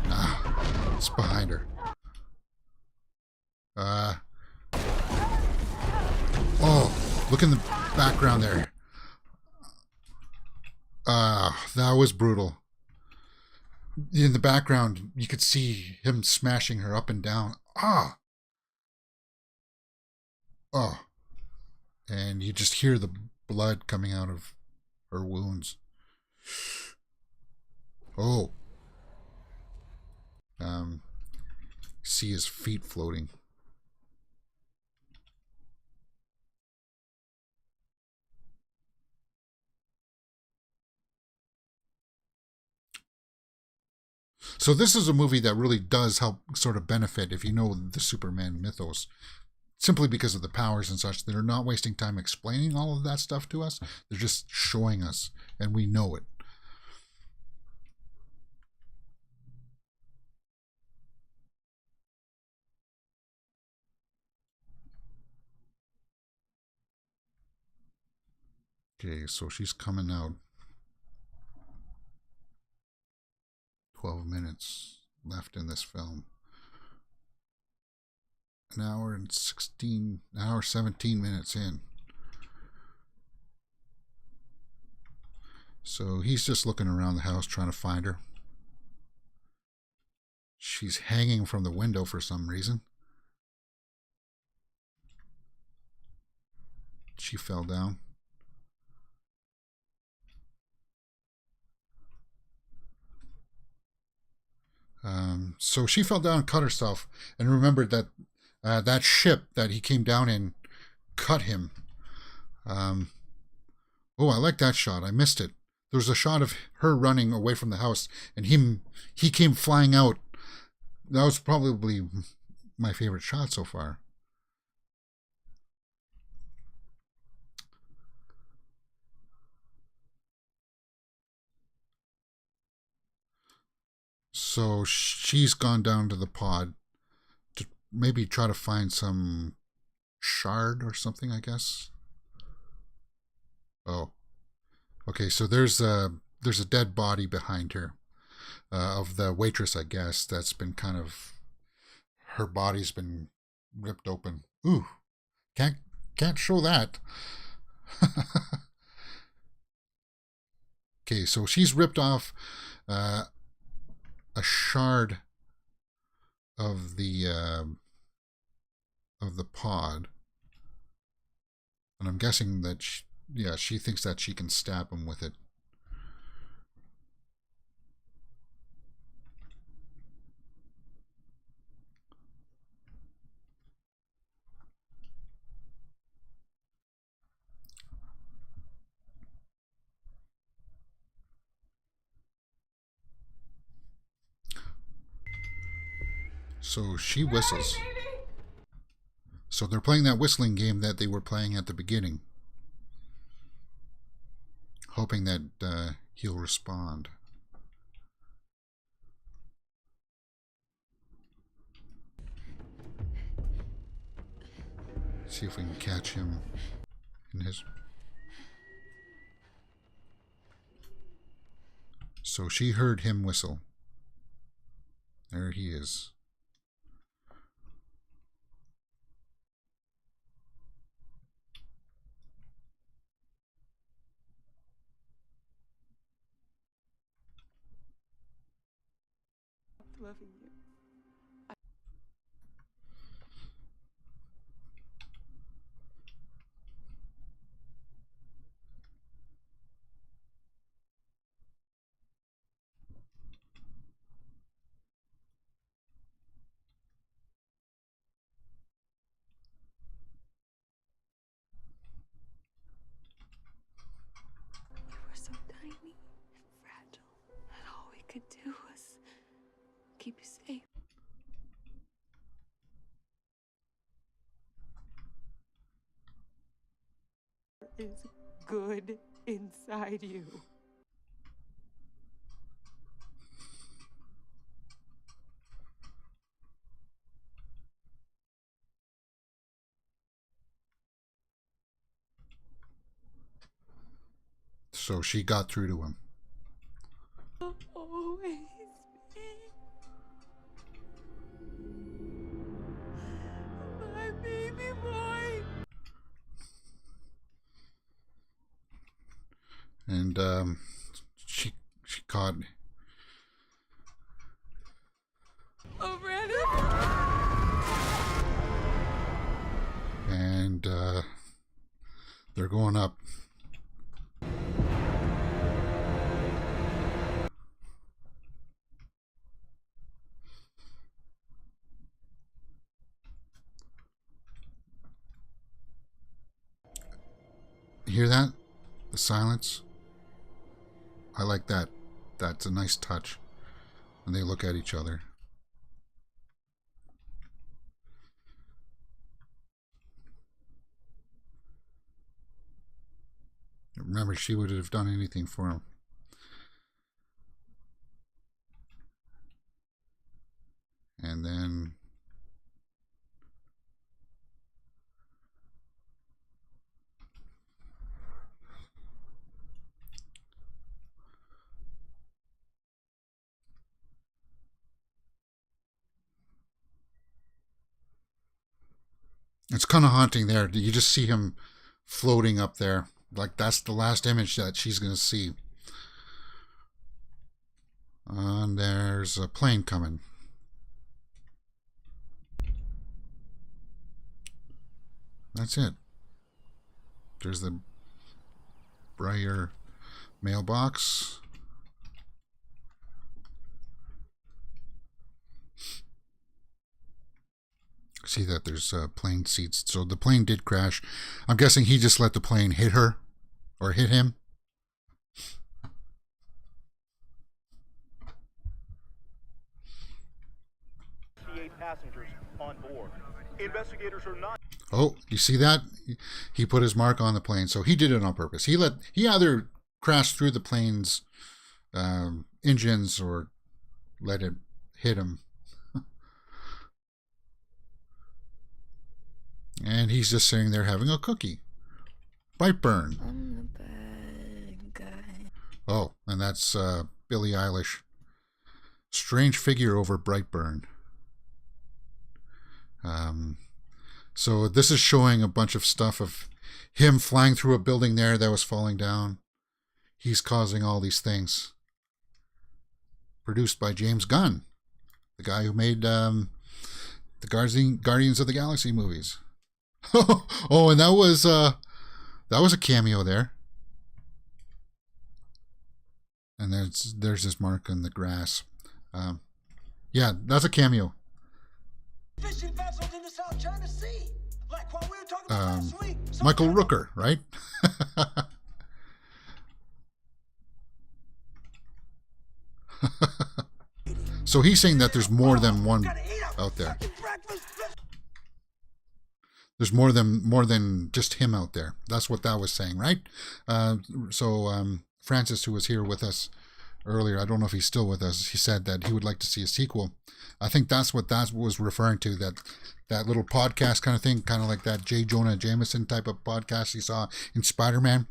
A: Ah, it's behind her. Oh, look in the background there. That was brutal. In the background, you could see him smashing her up and down. Ah. Oh. And you just hear the blood coming out of her wounds. Oh. See his feet floating. So this is a movie that really does help sort of benefit if you know the Superman mythos. Simply because of the powers and such. They're not wasting time explaining all of that stuff to us. They're just showing us, and we know it. Okay, so she's coming out. 12 minutes left in this film. An hour 17 minutes in. So he's just looking around the house trying to find her. She's hanging from the window for some reason. She fell down. So she fell down and cut herself, and remembered that that ship that he came down in cut him. Oh, I like that shot. I missed it. There was a shot of her running away from the house, and he came flying out. That was probably my favorite shot so far. So she's gone down to the pod to maybe try to find some shard or something, I guess. Oh. Okay, so there's a dead body behind her of the waitress, I guess, that's been kind of, her body's been ripped open. Ooh. Can't show that. Okay, so she's ripped off a shard of the pod, and I'm guessing that she thinks that she can stab him with it. So she whistles. So they're playing that whistling game that they were playing at the beginning, hoping that he'll respond. See if we can catch him in his... So she heard him whistle. There he is.
B: Loving you. You were so tiny and fragile, and all we could do was keep you safe. Is good inside you.
A: So she got through to him.
B: Always be my baby boy.
A: And she caught...
B: Oh, Brandon.
A: And they're going up. You hear that? The silence? I like that. That's a nice touch. And they look at each other. Remember, she would have done anything for him. And then... it's kind of haunting there. You just see him floating up there. Like that's the last image that she's going to see. And there's a plane coming. That's it. There's the Breyer mailbox. See that there's plane seats. So the plane did crash. I'm guessing he just let the plane hit her or hit him.
J: Passengers on board. Investigators are not.
A: Oh, you see that? He put his mark on the plane, so he did it on purpose. He either crashed through the plane's engines or let it hit him. And he's just sitting there having a cookie. Brightburn.
B: I'm the bad guy.
A: Oh, and that's Billie Eilish. Strange figure over Brightburn. So this is showing a bunch of stuff of him flying through a building there that was falling down. He's causing all these things. produced by James Gunn, the guy who made the Guardians of the Galaxy movies. Oh, and that was a cameo there. And there's this mark on the grass. Yeah, that's a cameo.
K: Fishing vessels in the South China Sea, like what we were talking about last week.
A: Michael Rooker, right? So he's saying that there's more than one out there. There's more than just him out there. That's what that was saying, right? So Francis, who was here with us earlier, I don't know if he's still with us, he said that he would like to see a sequel. I think that's what that was referring to, that little podcast kind of thing, kind of like that J. Jonah Jameson type of podcast he saw in Spider-Man,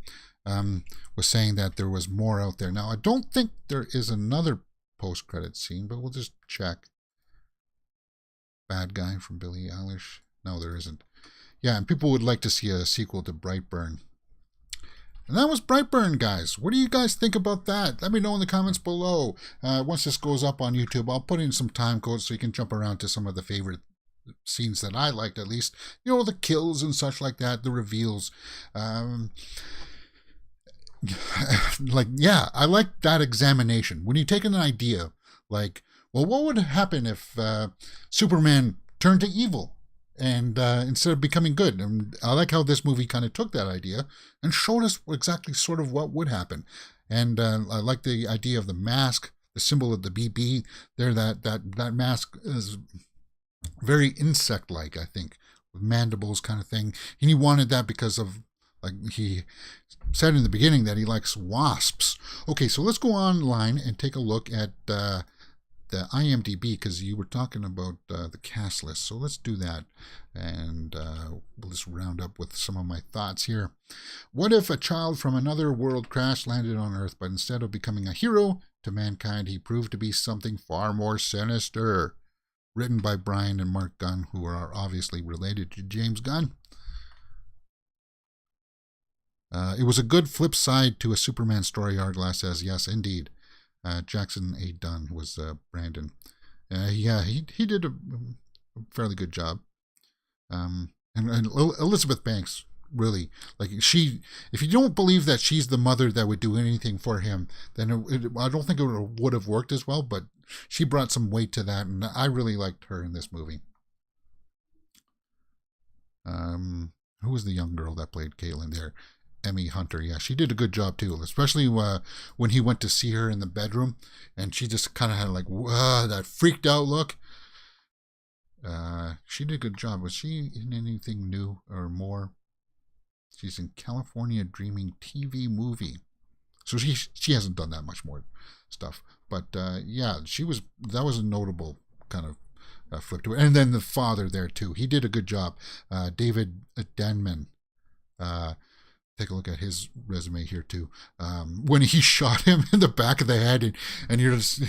A: was saying that there was more out there. Now, I don't think there is another post-credit scene, but we'll just check. Bad Guy from Billie Eilish. No, there isn't. Yeah, and people would like to see a sequel to Brightburn. And that was Brightburn, guys. What do you guys think about that? Let me know in the comments below. Once this goes up on YouTube, I'll put in some time codes so you can jump around to some of the favorite scenes that I liked, at least. You know, the kills and such like that, the reveals. Yeah, I like that examination. When you take an idea, like, well, what would happen if Superman turned to evil? And instead of becoming good. And I like how this movie kind of took that idea and showed us exactly sort of what would happen. And I like the idea of the mask, the symbol of the BB there. That mask is very insect-like, I think, with mandibles kind of thing. And he wanted that because of, like he said in the beginning, that he likes wasps. Okay, so let's go online and take a look at the IMDb, because you were talking about the cast list. So let's do that, and we'll just round up with some of my thoughts here. What if a child from another world crash landed on Earth, but instead of becoming a hero to mankind, he proved to be something far more sinister? Written by Brian and Mark Gunn, who are obviously related to James Gunn. It was a good flip side to a Superman story, Arglass says. Yes, indeed. Jackson A. Dunn was Brandon. Yeah, he did a fairly good job. And Elizabeth Banks, really, like, she, if you don't believe that she's the mother that would do anything for him, then I don't think it would have worked as well, but she brought some weight to that, and I really liked her in this movie. Who was the young girl that played Caitlin there? Emmy Hunter. Yeah, she did a good job too, especially when he went to see her in the bedroom and she just kind of had like that freaked out look. She did a good job. Was she in anything new or more? She's in California Dreaming TV movie, so she hasn't done that much more stuff, but yeah, that was a notable kind of flip to it. And then the father there too, he did a good job. David Denman. Take a look at his resume here too. When he shot him in the back of the head, and you're just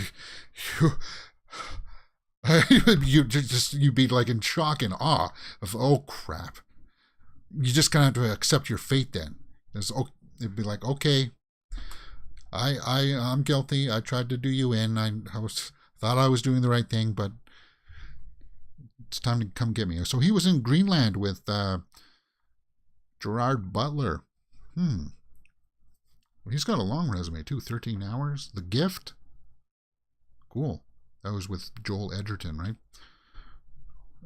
A: you'd be like in shock and awe of, oh crap. You just kind of have to accept your fate then. It'd be like, okay, I'm guilty. I tried to do you in. I thought I was doing the right thing, but it's time to come get me. So he was in Greenland with Gerard Butler. Well, he's got a long resume too. 13 Hours. The Gift. Cool. That was with Joel Edgerton, right?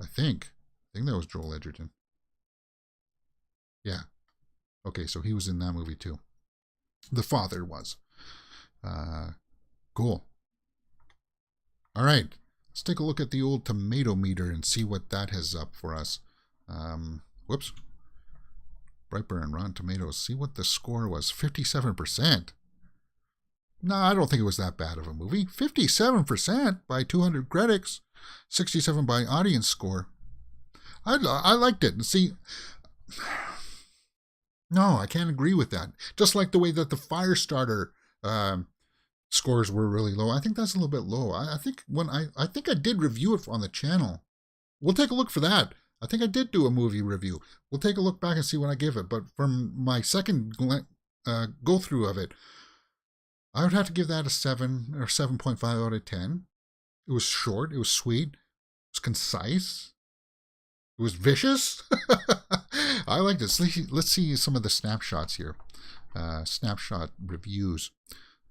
A: I think that was Joel Edgerton. Yeah. Okay, so he was in that movie too. The father was. Cool. All right. Let's take a look at the old tomato meter and see what that has up for us. Whoops. Brightburn, Rotten Tomatoes. See what the score was. 57%. No, I don't think it was that bad of a movie. 57% by 200 critics. 67 by audience score. I liked it. See, no, I can't agree with that. Just like the way that the Firestarter scores were really low. I think that's a little bit low. I think I did review it on the channel. We'll take a look for that. I think I did do a movie review. We'll take a look back and see what I gave it. But from my second go through of it, I would have to give that a 7 or 7.5 out of 10. It was short. It was sweet. It was concise. It was vicious. I liked it. Let's see some of the snapshots here. Snapshot reviews.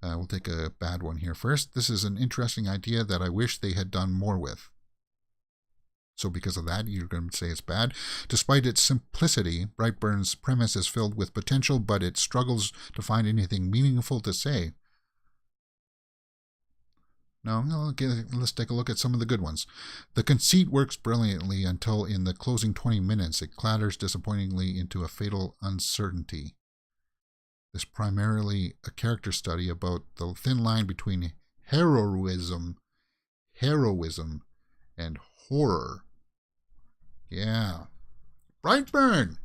A: We'll take a bad one here first. This is an interesting idea that I wish they had done more with. So because of that, you're going to say it's bad. Despite its simplicity, Brightburn's premise is filled with potential, but it struggles to find anything meaningful to say. Now, let's take a look at some of the good ones. The conceit works brilliantly until in the closing 20 minutes, it clatters disappointingly into a fatal uncertainty. This primarily a character study about the thin line between heroism, and horror. Yeah. Brightburn!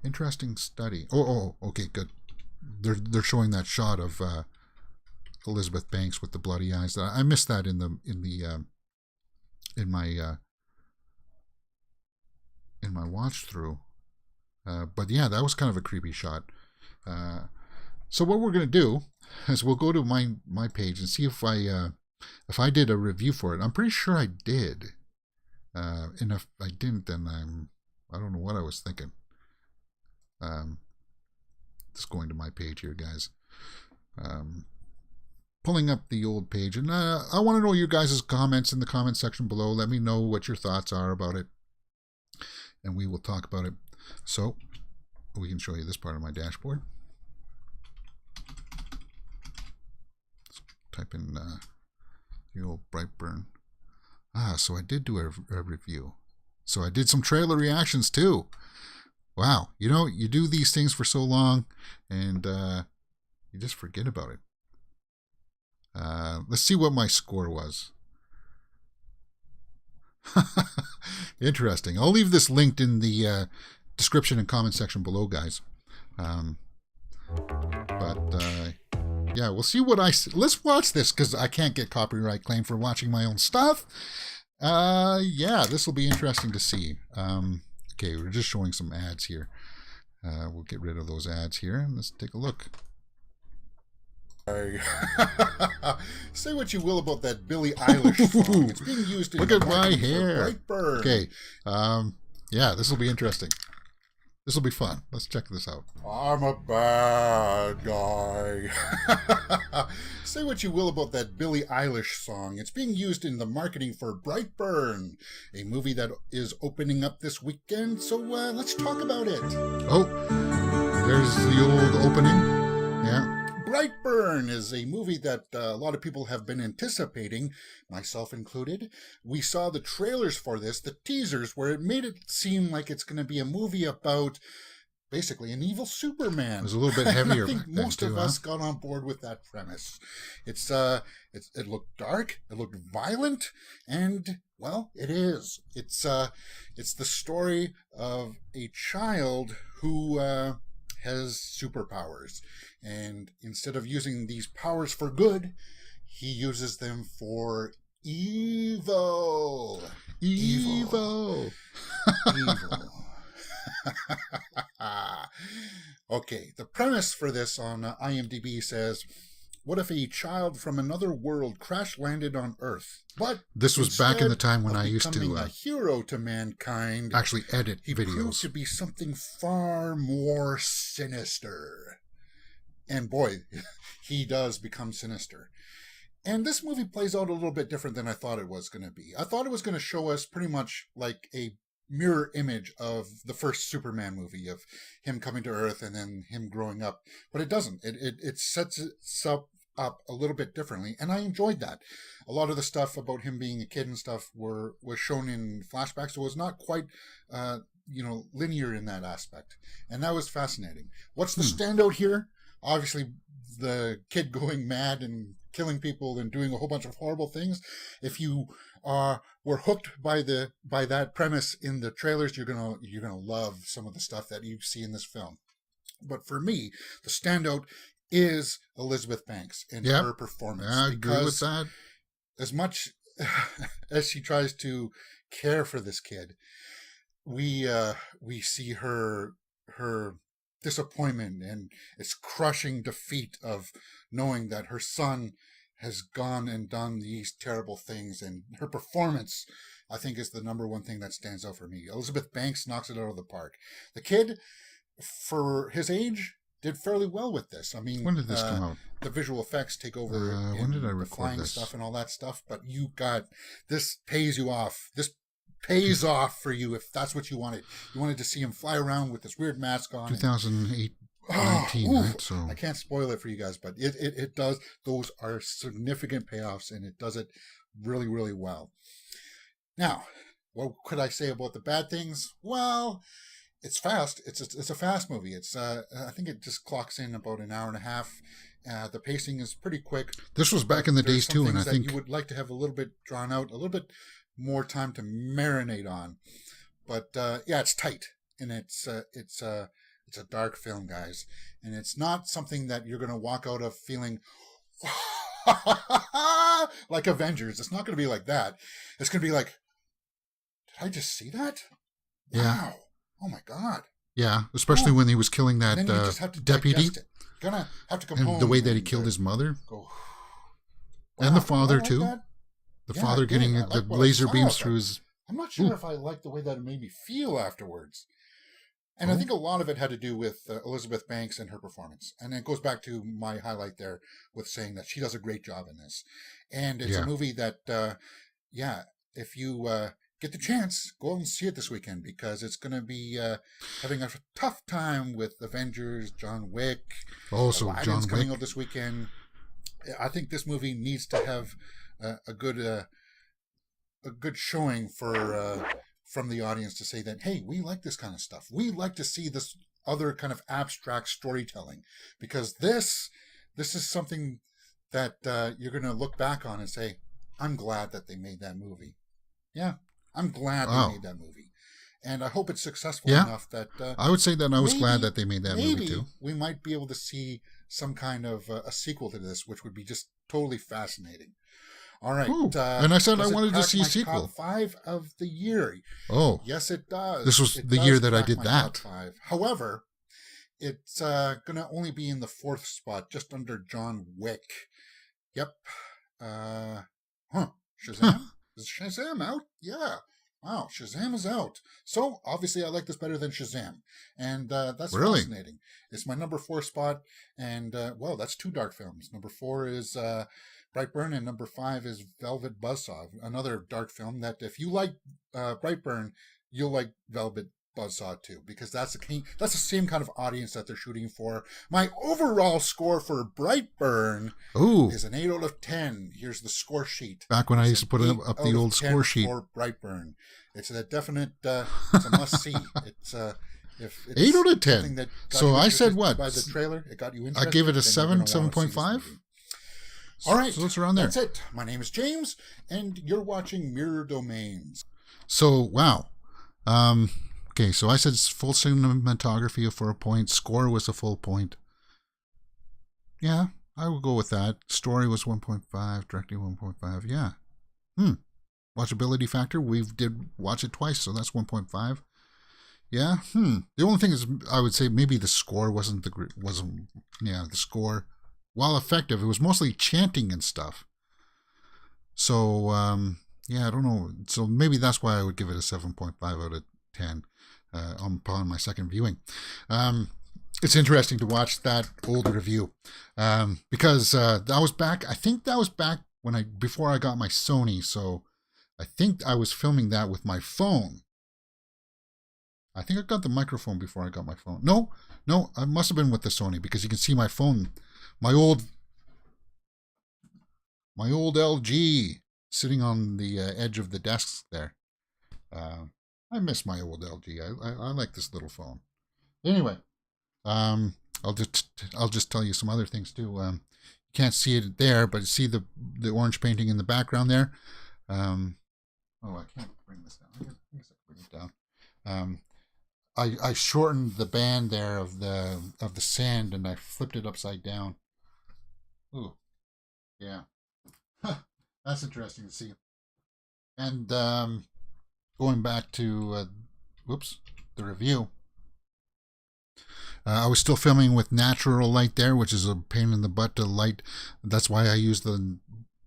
A: Interesting study. Okay, good. They're showing that shot of Elizabeth Banks with the bloody eyes. I missed that in my watch through. But yeah, that was kind of a creepy shot. So what we're going to do is we'll go to my page and see if I did a review for it. I'm pretty sure I did. And if I didn't, then I don't know what I was thinking. Just going to my page here, guys. Pulling up the old page, and I want to know your guys' comments in the comment section below. Let me know what your thoughts are about it, and we will talk about it. So we can show you this part of my dashboard. Let's type in the old Brightburn. So I did do a review. So I did some trailer reactions too. Wow, you do these things for so long, and you just forget about it. Let's see what my score was. Interesting. I'll leave this linked in the description and comment section below, guys. Yeah, we'll see what let's watch this, because I can't get copyright claim for watching my own stuff. Yeah, this will be interesting to see. Okay, we're just showing some ads here. We'll get rid of those ads here, and let's take a look. Say what you will about that Billie Eilish song. It's being used in... Look at my hair. Brightburn. Okay. Yeah, this will be interesting. This will be fun. Let's check this out. I'm a bad guy. Say what you will about that Billie Eilish song. It's being used in the marketing for Brightburn, a movie that is opening up this weekend. So let's talk about it. Oh, there's the old opening. Yeah. Brightburn is a movie that a lot of people have been anticipating, myself included. We saw the trailers for this, the teasers, where it made it seem like it's going to be a movie about basically an evil Superman. It was a little bit heavier. I think most of us got on board with that premise. It looked dark, it looked violent, and well, it is. It's the story of a child who has superpowers. And instead of using these powers for good, he uses them for evil. Evil. Okay, the premise for this on IMDb says, what if a child from another world crash landed on Earth? But this was back in the time when I used to a hero to mankind. Actually edit videos. He proved to be something far more sinister. And boy, he does become sinister. And this movie plays out a little bit different than I thought it was going to be. I thought it was going to show us pretty much like a mirror image of the first Superman movie, of him coming to Earth and then him growing up. But it doesn't. It sets itself up a little bit differently. And I enjoyed that. A lot of the stuff about him being a kid and stuff was shown in flashbacks. So it was not quite linear in that aspect. And that was fascinating. What's the standout here? Obviously, the kid going mad and killing people and doing a whole bunch of horrible things. If you were hooked by that premise in the trailers, you're gonna love some of the stuff that you see in this film. But for me, the standout is Elizabeth Banks and her performance. Yeah, I agree with that. As much as she tries to care for this kid, we see her disappointment and its crushing defeat of knowing that her son has gone and done these terrible things, and her performance, I think, is the number one thing that stands out for me. Elizabeth Banks knocks it out of the park. The kid, for his age, did fairly well with this. I mean,
L: when did this come out?
A: The visual effects take over.
L: When did I
A: the
L: record
A: flying
L: this?
A: stuff and all that stuff, but you got this pays you off. This pays off for you if that's what you wanted. You wanted to see him fly around with this weird mask on.
L: 2008. 19, right? So
A: I can't spoil it for you guys, but it does. Those are significant payoffs, and it does it really, really well. Now, what could I say about the bad things? Well, it's fast. It's a fast movie. It's I think it just clocks in about an hour and a half. The pacing is pretty quick.
L: This was back in the days too, and I think
A: you would like to have a little bit drawn out, a little bit more time to marinate on. But yeah, it's tight, and it's a dark film, guys, and it's not something that you're going to walk out of feeling like Avengers. It's not going to be like that. It's going to be like, did I just see that?
L: Yeah.
A: Wow. Oh my God.
L: Yeah, especially when he was killing that
A: And then you just have to
L: deputy.
A: digest it. You're gonna have to come
L: And
A: home.
L: the way that he
A: and,
L: killed his mother.
A: Go,
L: And the
A: wow,
L: father,
A: I like
L: too.
A: that.
L: The
A: Yeah,
L: father
A: I did.
L: getting
A: I
L: the
A: like what I
L: laser
A: saw,
L: beams
A: but
L: through his...
A: I'm not sure if I like the way that it made me feel afterwards. And I think a lot of it had to do with Elizabeth Banks and her performance. And it goes back to my highlight there with saying that she does a great job in this. And it's a movie that, if you get the chance, go out and see it this weekend, because it's going to be having a tough time with Avengers, John Wick.
L: Oh, so John Wick
A: coming out this weekend. I think this movie needs to have a good showing for from the audience to say that, hey, we like this kind of stuff. We like to see this other kind of abstract storytelling, because this is something that you're going to look back on and say, I'm glad that they made that movie. Yeah, I'm glad they made that movie. And I hope it's successful enough that...
L: I would say that I was glad that they made that movie too.
A: We might be able to see some kind of a sequel to this, which would be just totally fascinating. All right.
L: And I said I wanted to see a sequel.
A: Top 5 of the year.
L: Oh.
A: Yes, it does.
L: This was the year that I did that.
A: Top 5. However, it's going to only be in the 4th spot, just under John Wick. Yep. Shazam? Is Shazam out? Yeah. Wow, Shazam is out. So, obviously, I like this better than Shazam. And that's fascinating. It's my number 4 spot. And, well, that's 2 dark films. Number 4 is Brightburn, and number 5 is Velvet Buzzsaw, another dark film that if you like Brightburn, you'll like Velvet Buzzsaw too, because that's the same kind of audience that they're shooting for. My overall score for Brightburn is an 8 out of 10. Here's the score sheet.
L: Back when I used to put up the old score sheet
A: for Brightburn. It's a definite, it's a must see. It's if it's
L: 8 out of 10. So I said what?
A: By the trailer, it got you interested.
L: I gave it a 7, 7.5.
A: All right.
L: So it's around there.
A: That's it. My name is James, and you're watching Mirror Domains.
L: So, wow. Okay, so I said full cinematography for a point. Score was a full point. Yeah, I will go with that. Story was 1.5. Directing 1.5. Yeah. Watchability factor, we did watch it twice, so that's 1.5. Yeah. The only thing is, I would say maybe the score wasn't the score. While effective, it was mostly chanting and stuff. So, yeah, I don't know. So maybe that's why I would give it a 7.5 out of 10 upon my second viewing. It's interesting to watch that old review because that was back. I think that was back before I got my Sony. So I think I was filming that with my phone. I think I got the microphone before I got my phone. No, I must have been with the Sony, because you can see my phone. My old LG sitting on the edge of the desk there. I miss my old LG. I like this little phone. Anyway, I'll just tell you some other things too. You can't see it there, but see the orange painting in the background there. I can't bring this down. I guess I can bring it down. I shortened the band there of the sand, and I flipped it upside down. Ooh, yeah, that's interesting to see. And going back to the review. I was still filming with natural light there, which is a pain in the butt to light. That's why I use the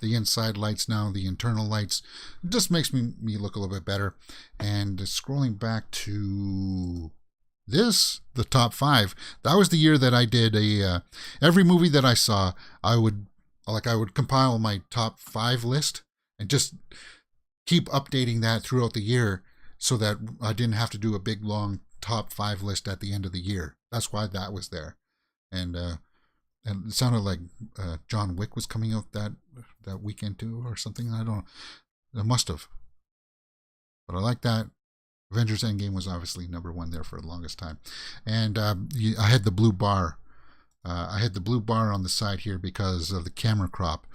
L: inside lights now, the internal lights. It just makes me look a little bit better. And scrolling back to this, the top 5, that was the year that I did every movie that I saw, I would compile my top 5 list and just keep updating that throughout the year so that I didn't have to do a big long top 5 list at the end of the year. That's why that was there. And it sounded like John Wick was coming out that weekend too, or something. I don't know. It must have. But I like that. Avengers Endgame was obviously number 1 there for the longest time. And I had the blue bar. I had the blue bar on the side here because of the camera crop.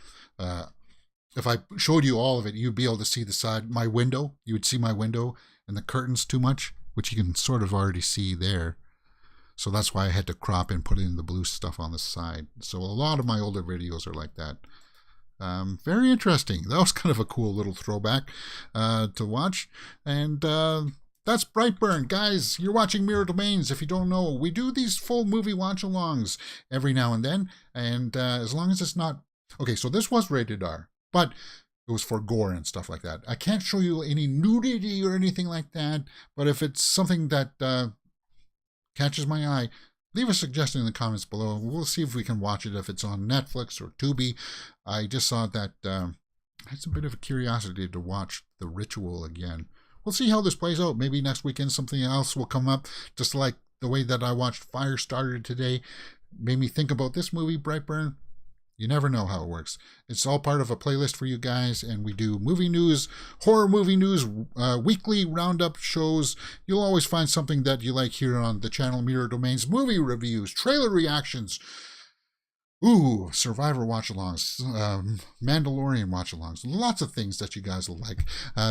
L: If I showed you all of it, you'd be able to see the side, my window. You would see my window and the curtains too much, which you can sort of already see there. So that's why I had to crop and put in the blue stuff on the side. So a lot of my older videos are like that. Very interesting. That was kind of a cool little throwback to watch. And that's Brightburn. Guys, you're watching Mirror Domains. If you don't know, we do these full movie watch-alongs every now and then. And as long as it's not... Okay, so this was rated R, but it was for gore and stuff like that. I can't show you any nudity or anything like that, but if it's something that catches my eye, leave a suggestion in the comments below. We'll see if we can watch it if it's on Netflix or Tubi. I just saw that I had some bit of a curiosity to watch The Ritual again. We'll see how this plays out. Maybe next weekend something else will come up, just like the way that I watched Firestarter today. Made me think about this movie, Brightburn. You never know how it works. It's all part of a playlist for you guys, and we do movie news, horror movie news, weekly roundup shows. You'll always find something that you like here on the channel Mirror Domains. Movie reviews, trailer reactions, Survivor watch-alongs, Mandalorian watch-alongs, lots of things that you guys will like.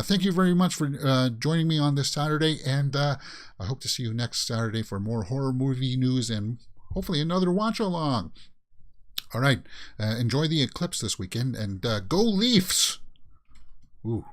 L: Thank you very much for joining me on this Saturday, and I hope to see you next Saturday for more horror movie news and hopefully another watch-along. All right, enjoy the eclipse this weekend, and go Leafs! Ooh.